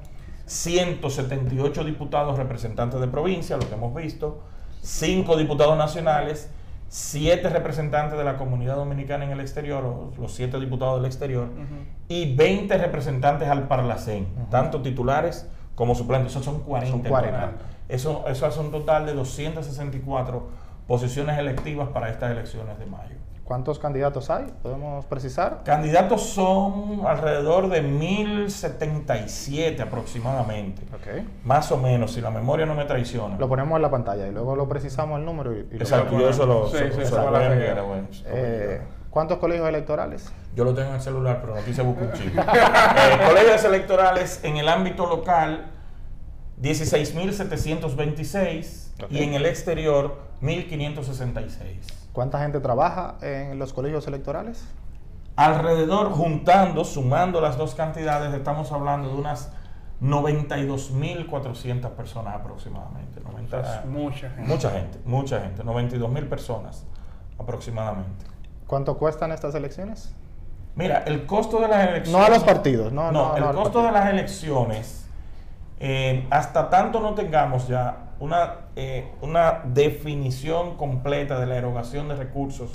178 diputados representantes de provincia, lo que hemos visto. 5 diputados nacionales, 7 representantes de la comunidad dominicana en el exterior, o los 7 diputados del exterior, y 20 representantes al Parlacén, tanto titulares como suplentes. Esos son 40. Eso hace un total de 264 posiciones electivas para estas elecciones de mayo. ¿Cuántos candidatos hay? ¿Podemos precisar? Candidatos son alrededor de 1.077 aproximadamente. Más o menos, si la memoria no me traiciona. Lo ponemos en la pantalla y luego lo precisamos el número. Exacto, yo eso lo voy a enviar. ¿Cuántos colegios electorales? Yo lo tengo en el celular, pero no quise buscar un chip. Colegios electorales en el ámbito local, 16.726 y en el exterior, 1.566. ¿Cuánta gente trabaja en los colegios electorales? Alrededor, sumando las dos cantidades, estamos hablando de unas 92.400 personas aproximadamente. Mucha gente, 92.000 personas aproximadamente. ¿Cuánto cuestan estas elecciones? Mira, el costo de las elecciones... No a los partidos, el costo de las elecciones, hasta tanto no tengamos ya una definición completa de la erogación de recursos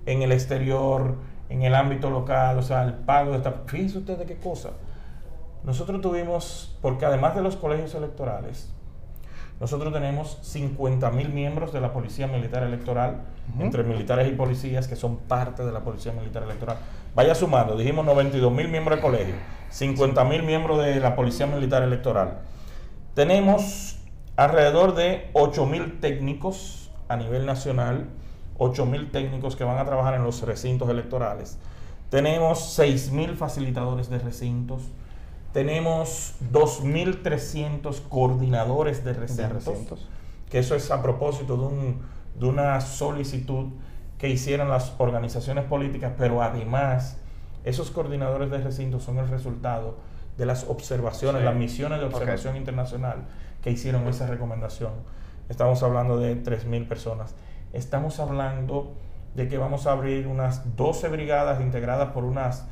en el exterior, en el ámbito local, o sea, el pago de esta... Fíjense ustedes de qué cosa. Nosotros tuvimos, porque además de los colegios electorales, nosotros tenemos 50.000 miembros de la Policía Militar Electoral, entre militares y policías que son parte de la Policía Militar Electoral. Vaya sumando, dijimos 92.000 miembros de colegio, 50.000 miembros de la Policía Militar Electoral. Tenemos alrededor de 8.000 técnicos a nivel nacional, 8.000 técnicos que van a trabajar en los recintos electorales. Tenemos 6.000 facilitadores de recintos. Tenemos 2.300 coordinadores de recintos, que eso es a propósito de una solicitud que hicieron las organizaciones políticas, pero además esos coordinadores de recintos son el resultado de las observaciones, las misiones de observación internacional que hicieron esa recomendación. Estamos hablando de 3.000 personas. Estamos hablando de que vamos a abrir unas 12 brigadas integradas por unas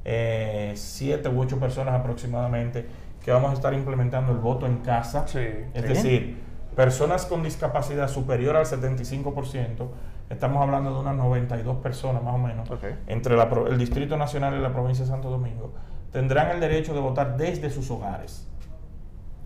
7 u 8 personas aproximadamente, que vamos a estar implementando el voto en casa. Es decir, personas con discapacidad superior al 75%, estamos hablando de unas 92 personas más o menos, entre el Distrito Nacional y la provincia de Santo Domingo, tendrán el derecho de votar desde sus hogares.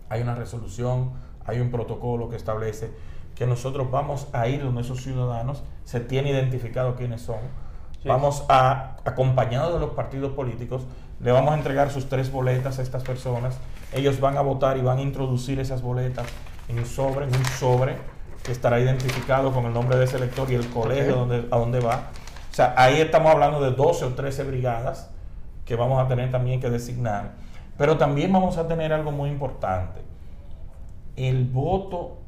Hay una resolución, hay un protocolo que establece que nosotros vamos a ir donde esos ciudadanos, se tiene identificado quiénes son. Vamos a, acompañados de los partidos políticos, le vamos a entregar sus 3 boletas a estas personas. Ellos van a votar y van a introducir esas boletas en un sobre que estará identificado con el nombre de ese elector y el colegio a donde va. O sea, ahí estamos hablando de 12 o 13 brigadas que vamos a tener también que designar. Pero también vamos a tener algo muy importante: el voto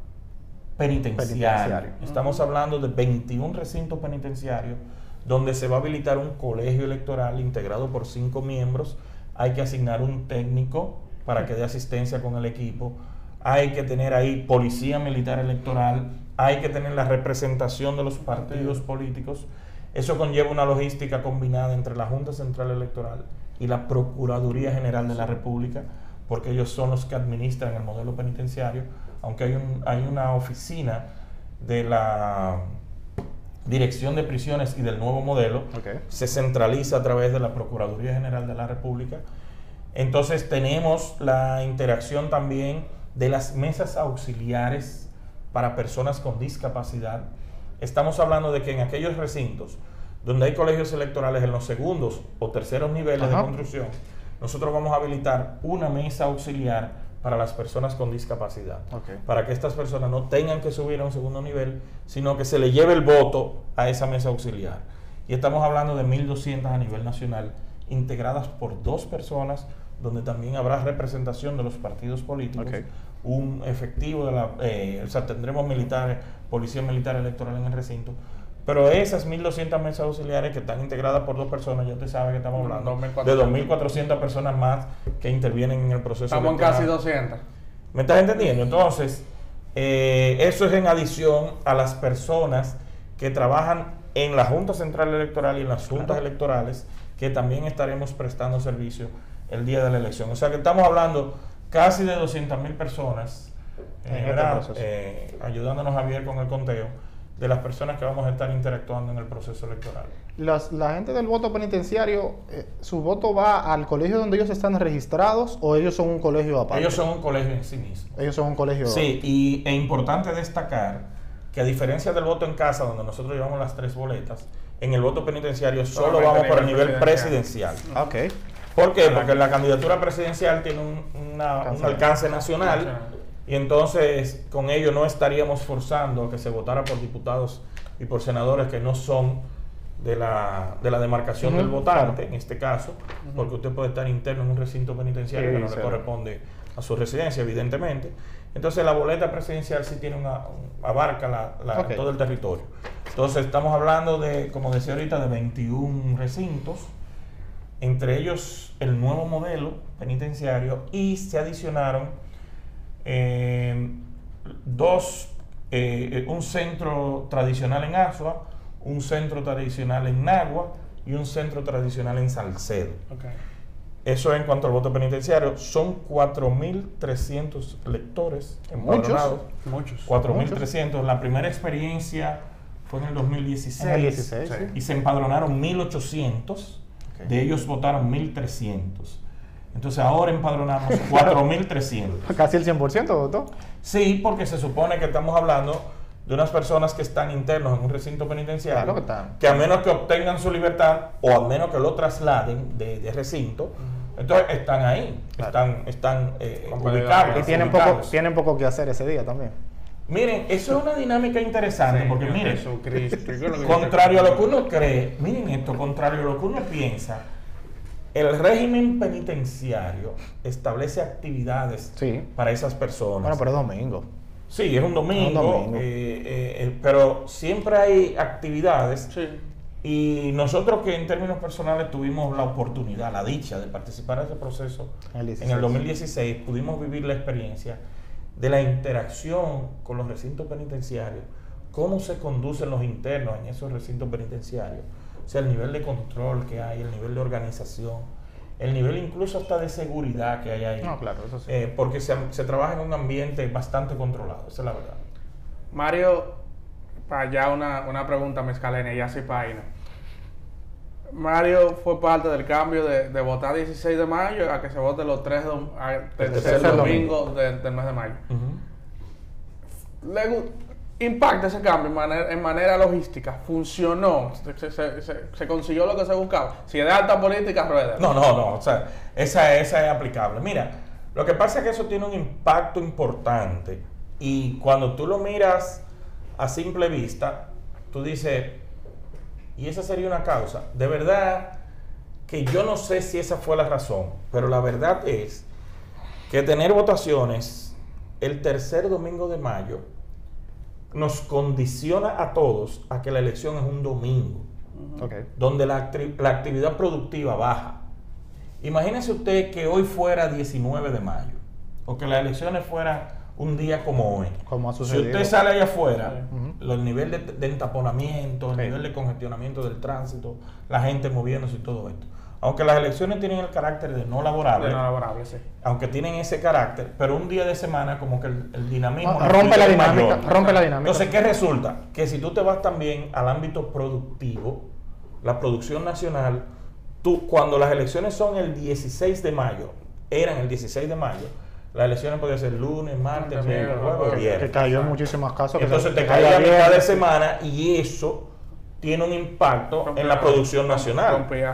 penitenciario. Estamos hablando de 21 recintos penitenciarios donde se va a habilitar un colegio electoral integrado por 5 miembros. Hay que asignar un técnico para que dé asistencia con el equipo. Hay que tener ahí policía militar electoral. Hay que tener la representación de los partidos políticos. Eso conlleva una logística combinada entre la Junta Central Electoral y la Procuraduría General de la República, porque ellos son los que administran el modelo penitenciario, aunque hay una oficina de la Dirección de Prisiones y del nuevo modelo, se centraliza a través de la Procuraduría General de la República. Entonces tenemos la interacción también de las mesas auxiliares para personas con discapacidad. Estamos hablando de que en aquellos recintos donde hay colegios electorales en los segundos o terceros niveles de construcción, nosotros vamos a habilitar una mesa auxiliar para las personas con discapacidad, para que estas personas no tengan que subir a un segundo nivel, sino que se le lleve el voto a esa mesa auxiliar. Y estamos hablando de 1.200 a nivel nacional, integradas por 2 personas, donde también habrá representación de los partidos políticos, un efectivo de o sea, tendremos militares, policía militar electoral en el recinto. Pero esas 1.200 mesas auxiliares que están integradas por 2 personas, ya usted sabe que estamos hablando de 2.400 personas más que intervienen en el proceso electoral. Estamos en casi 200. ¿Me estás entendiendo? Entonces, eso es en adición a las personas que trabajan en la Junta Central Electoral y en las juntas electorales, que también estaremos prestando servicio el día de la elección. O sea que estamos hablando casi de 200.000 personas, ayudándonos Javier con el conteo de las personas que vamos a estar interactuando en el proceso electoral. La gente del voto penitenciario, ¿su voto va al colegio donde ellos están registrados o ellos son un colegio aparte? Ellos son un colegio en sí mismo. Ellos son un colegio... Sí, es importante destacar que a diferencia del voto en casa, donde nosotros llevamos las 3 boletas, en el voto penitenciario solo vamos por el nivel presidencial. ¿Por qué? Porque la candidatura presidencial tiene un alcance nacional. Y entonces con ello no estaríamos forzando a que se votara por diputados y por senadores que no son de la demarcación del votante, en este caso, porque usted puede estar interno en un recinto penitenciario que no le corresponde a su residencia, evidentemente. Entonces la boleta presidencial sí tiene abarca todo el territorio. Entonces estamos hablando de, como decía ahorita, de 21 recintos, entre ellos el nuevo modelo penitenciario, y se adicionaron un centro tradicional en Asua, un centro tradicional en Nagua y un centro tradicional en Salcedo. Okay. Eso en cuanto al voto penitenciario. Son 4.300 lectores empadronados. Muchos. 4.300. La primera experiencia fue en el 2016. En el 16, sí. Y se empadronaron 1.800. Okay. De ellos votaron 1.300. Entonces ahora empadronamos 4.300. Casi el 100% votó. Sí, porque se supone que estamos hablando de unas personas que están internos en un recinto penitenciario, claro que están. Que a menos que obtengan su libertad o a menos que lo trasladen de recinto, entonces están ahí, claro. están ubicables. Y tienen poco que hacer ese día también. Miren, eso es una dinámica interesante, sí, porque miren, Jesucristo, contrario a lo que uno cree, miren esto, contrario a lo que uno piensa, el régimen penitenciario establece actividades para esas personas. Bueno, pero es domingo. Sí, es un domingo. Pero siempre hay actividades. Sí. Y nosotros, que en términos personales tuvimos la oportunidad, la dicha de participar en ese proceso en el 2016, pudimos vivir la experiencia de la interacción con los recintos penitenciarios, cómo se conducen los internos en esos recintos penitenciarios, o sea, el nivel de control que hay, el nivel de organización, el nivel incluso hasta de seguridad que hay ahí. No, claro, eso sí. Porque se trabaja en un ambiente bastante controlado, esa es la verdad. Mario, para allá una pregunta mezcalena y así para ahí, ¿no? Mario fue parte del cambio de votar 16 de mayo a que se vote los tercer domingo del mes de mayo. Impacta ese cambio en manera logística, funcionó, se consiguió lo que se buscaba. Si es de alta política, rueda. No, o sea, esa es aplicable. Mira, lo que pasa es que eso tiene un impacto importante, y cuando tú lo miras a simple vista, tú dices, y esa sería una causa. De verdad que yo no sé si esa fue la razón, pero la verdad es que tener votaciones el tercer domingo de mayo nos condiciona a todos a que la elección es un domingo, donde la actividad productiva baja. Imagínese usted que hoy fuera 19 de mayo, o que las elecciones fueran un día como hoy. Como ha si sucedido. usted sale allá afuera, el nivel de entaponamiento, el nivel de congestionamiento del tránsito, la gente moviéndose y todo esto. Aunque las elecciones tienen el carácter de no laborable, sí. Aunque tienen ese carácter, pero un día de semana como que el dinamismo... rompe la dinámica. Entonces, ¿qué resulta? Que si tú te vas también al ámbito productivo, la producción nacional, cuando las elecciones son el 16 de mayo, eran el 16 de mayo, las elecciones podían ser lunes, martes, miércoles, jueves, viernes. Que cayó en muchísimos casos. Entonces te cae la mitad de semana, y eso tiene un impacto en la producción nacional. Porque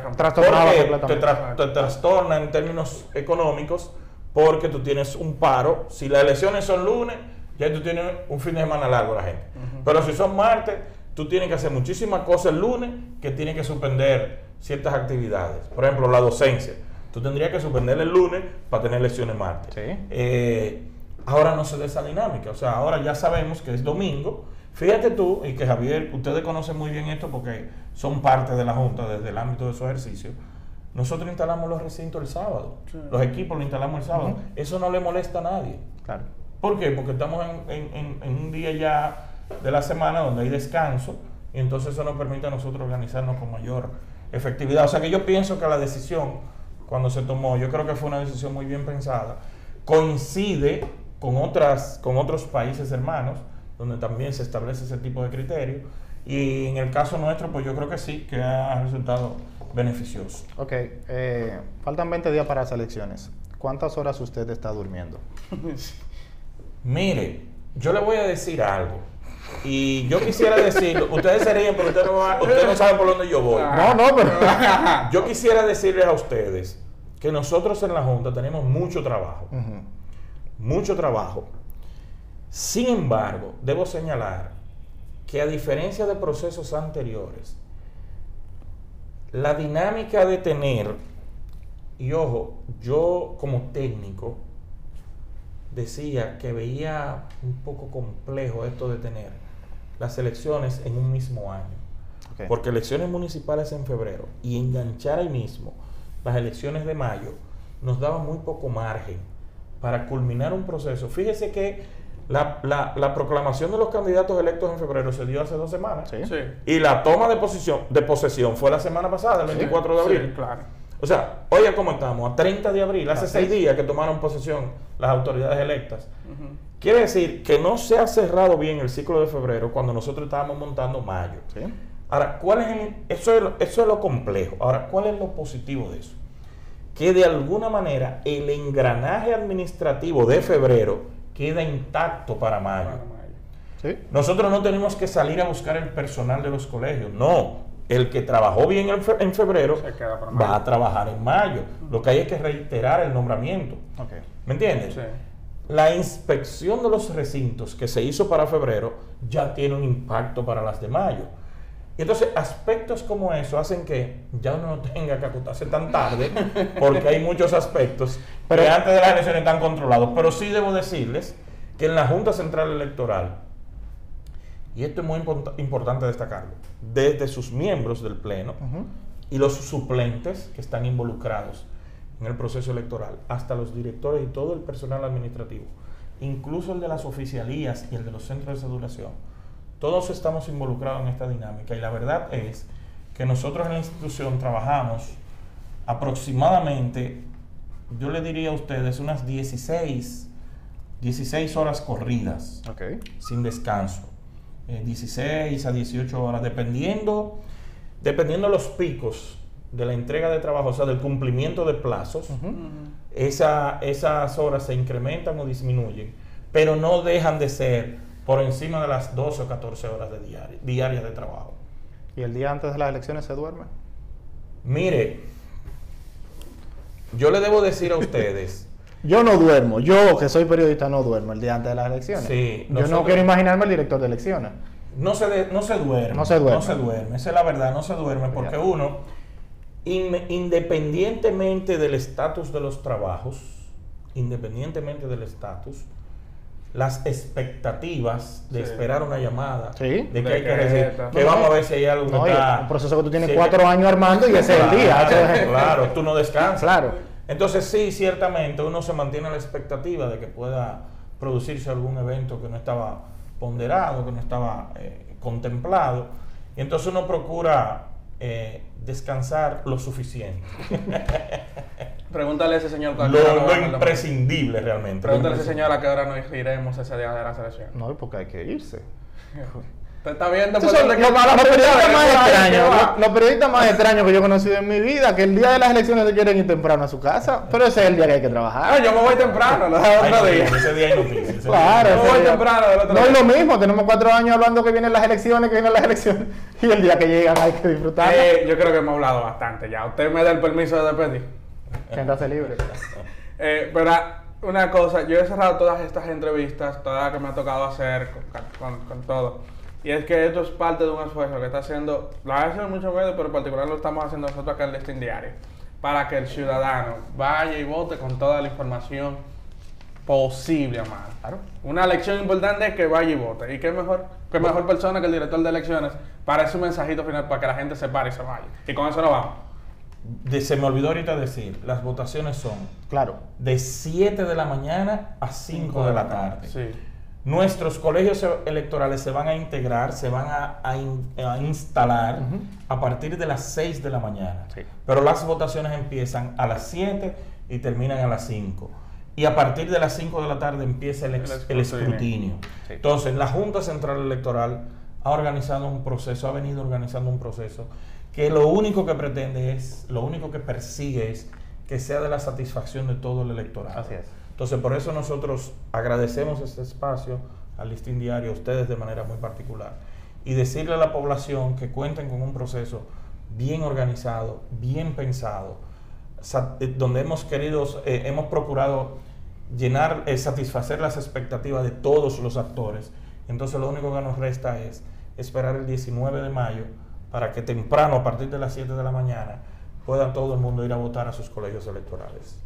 te trastorna en términos económicos, porque tú tienes un paro. Si las elecciones son lunes, ya tú tienes un fin de semana largo la gente. Pero si son martes, tú tienes que hacer muchísimas cosas el lunes, que tienes que suspender ciertas actividades. Por ejemplo, la docencia. Tú tendrías que suspender el lunes para tener lecciones martes. Sí. Ahora no se da esa dinámica. O sea, ahora ya sabemos que es domingo. Fíjate tú, y que Javier, ustedes conocen muy bien esto porque son parte de la Junta desde el ámbito de su ejercicio. Nosotros instalamos los recintos el sábado. Sí. Los equipos los instalamos el sábado. Eso no le molesta a nadie. Claro. ¿Por qué? Porque estamos en un día ya de la semana donde hay descanso, y entonces eso nos permite a nosotros organizarnos con mayor efectividad. O sea que yo pienso que la decisión, cuando se tomó, yo creo que fue una decisión muy bien pensada. Coincide con otros países hermanos, donde también se establece ese tipo de criterio, y en el caso nuestro, pues yo creo que sí, que ha resultado beneficioso. Ok, faltan 20 días para las elecciones. ¿Cuántas horas usted está durmiendo? Mire, yo le voy a decir algo, y yo quisiera decirlo, ustedes se ríen, pero ustedes no saben por dónde yo voy. No, pero... Yo quisiera decirles a ustedes que nosotros en la Junta tenemos mucho trabajo, mucho trabajo. Sin embargo, debo señalar que, a diferencia de procesos anteriores, la dinámica de tener, y ojo, yo como técnico decía que veía un poco complejo esto de tener las elecciones en un mismo año, porque elecciones municipales en febrero y enganchar ahí mismo las elecciones de mayo nos daba muy poco margen para culminar un proceso. Fíjese que la proclamación de los candidatos electos en febrero se dio hace 2 semanas. Sí. Sí. Y la toma de posesión fue la semana pasada, el 24 de abril. Sí, claro. O sea, oye, ¿cómo estamos? A 30 de abril, hace Así 6 es. días que tomaron posesión las autoridades electas. Ujú. Quiere decir que no se ha cerrado bien el ciclo de febrero cuando nosotros estábamos montando mayo. Sí. Ahora, eso es lo complejo. Ahora, ¿cuál es lo positivo de eso? Que de alguna manera el engranaje administrativo de febrero queda intacto para mayo. Para mayo. Sí. Nosotros no tenemos que salir a buscar el personal de los colegios, no. El que trabajó bien en febrero Se queda para va mayo. a trabajar en mayo. Lo que hay es que reiterar el nombramiento. Ok. ¿Me entiendes? Sí. La inspección de los recintos que se hizo para febrero ya tiene un impacto para las de mayo. Y entonces aspectos como eso hacen que ya uno no tenga que acostarse tan tarde porque hay muchos aspectos Pero- que antes de las elecciones están controlados. Pero sí debo decirles que en la Junta Central Electoral, y esto es muy importante destacarlo, desde sus miembros del Pleno Ujú. y los suplentes que están involucrados en el proceso electoral, hasta los directores y todo el personal administrativo, incluso el de las oficialías y el de los centros de cedulación, todos estamos involucrados en esta dinámica y la verdad es que nosotros en la institución trabajamos aproximadamente, yo le diría a ustedes, unas 16 horas corridas, Ok. sin descanso, 16 a 18 horas, dependiendo los picos de la entrega de trabajo, o sea, del cumplimiento de plazos. Ujú. Esas horas se incrementan o disminuyen, pero no dejan de ser por encima de las 12 o 14 horas diarias de trabajo. ¿Y el día antes de las elecciones se duerme? Mire, yo le debo decir a ustedes, Yo no duermo. Yo, que soy periodista, no duermo el día antes de las elecciones. Sí, Yo no nosotros- quiero imaginarme el director de elecciones. no se duerme. No se duerme. No se duerme. Esa es la verdad, no se duerme porque Ya. uno, independientemente del estatus de los trabajos, independientemente del estatus, las expectativas de Sí. esperar una llamada, Sí. de que De hay que que decir, esta. que No, vamos no. a ver si hay algo que No, y está... un proceso que tú tienes si- 4 años armando y ese es el día. Claro, claro, tú no descansas. Claro. Entonces sí, ciertamente uno se mantiene a la expectativa de que pueda producirse algún evento que no estaba ponderado, que no estaba contemplado, y entonces uno procura descansar lo suficiente. Pregúntale a ese señor a qué hora nos Lo vamos. imprescindible realmente. Pregúntale a lo ese señor a qué hora nos iremos ese día de la selección. No, porque hay que irse. Te está viendo Estos por son donde los que va la periodistas oportunidad, más que va, extraños, que va. los periodistas más extraños que yo he conocido en mi vida, que el día de las elecciones se quieren ir temprano a su casa, pero ese es el día que hay que Ah, trabajar. yo me voy temprano, no Hay otro día. noticias, ese día hay noticias. ese Claro, día- Yo ese voy día. temprano del otro No día. es lo mismo, tenemos 4 años hablando que vienen las elecciones, y el día que llegan hay que disfrutar. Yo creo que hemos hablado bastante ya. Usted me da el permiso de despedir. Siéntase libre. Pero una cosa, yo he cerrado todas estas entrevistas, todas las que me ha tocado hacer con todo. Y es que esto es parte de un esfuerzo que está haciendo, lo hacen muchos medios, pero en particular lo estamos haciendo nosotros acá en Listín Diario, para que el ciudadano vaya y vote con toda la información posible, amado. Claro. Una elección importante es que vaya y vote. Y qué mejor persona que el director de elecciones para ese mensajito final para que la gente se pare y se vaya. Y con eso nos vamos. Se me olvidó ahorita decir, las votaciones son Claro. de 7 de la mañana a 5 de la tarde. Sí. Nuestros colegios electorales se van a integrar, se van a instalar Ujú. a partir de las 6 de la mañana. Sí. Pero las votaciones empiezan a las 7 y terminan a las 5. Y a partir de las 5 de la tarde empieza el escrutinio. Sí. Entonces, la Junta Central Electoral ha venido organizando un proceso que lo único que pretende lo único que persigue es que sea de la satisfacción de todo el electorado. Así es. Entonces, por eso nosotros agradecemos este espacio al Listín Diario, a ustedes de manera muy particular, y decirle a la población que cuenten con un proceso bien organizado, bien pensado, donde hemos procurado satisfacer las expectativas de todos los actores. Entonces, lo único que nos resta es esperar el 19 de mayo para que temprano, a partir de las 7 de la mañana, pueda todo el mundo ir a votar a sus colegios electorales.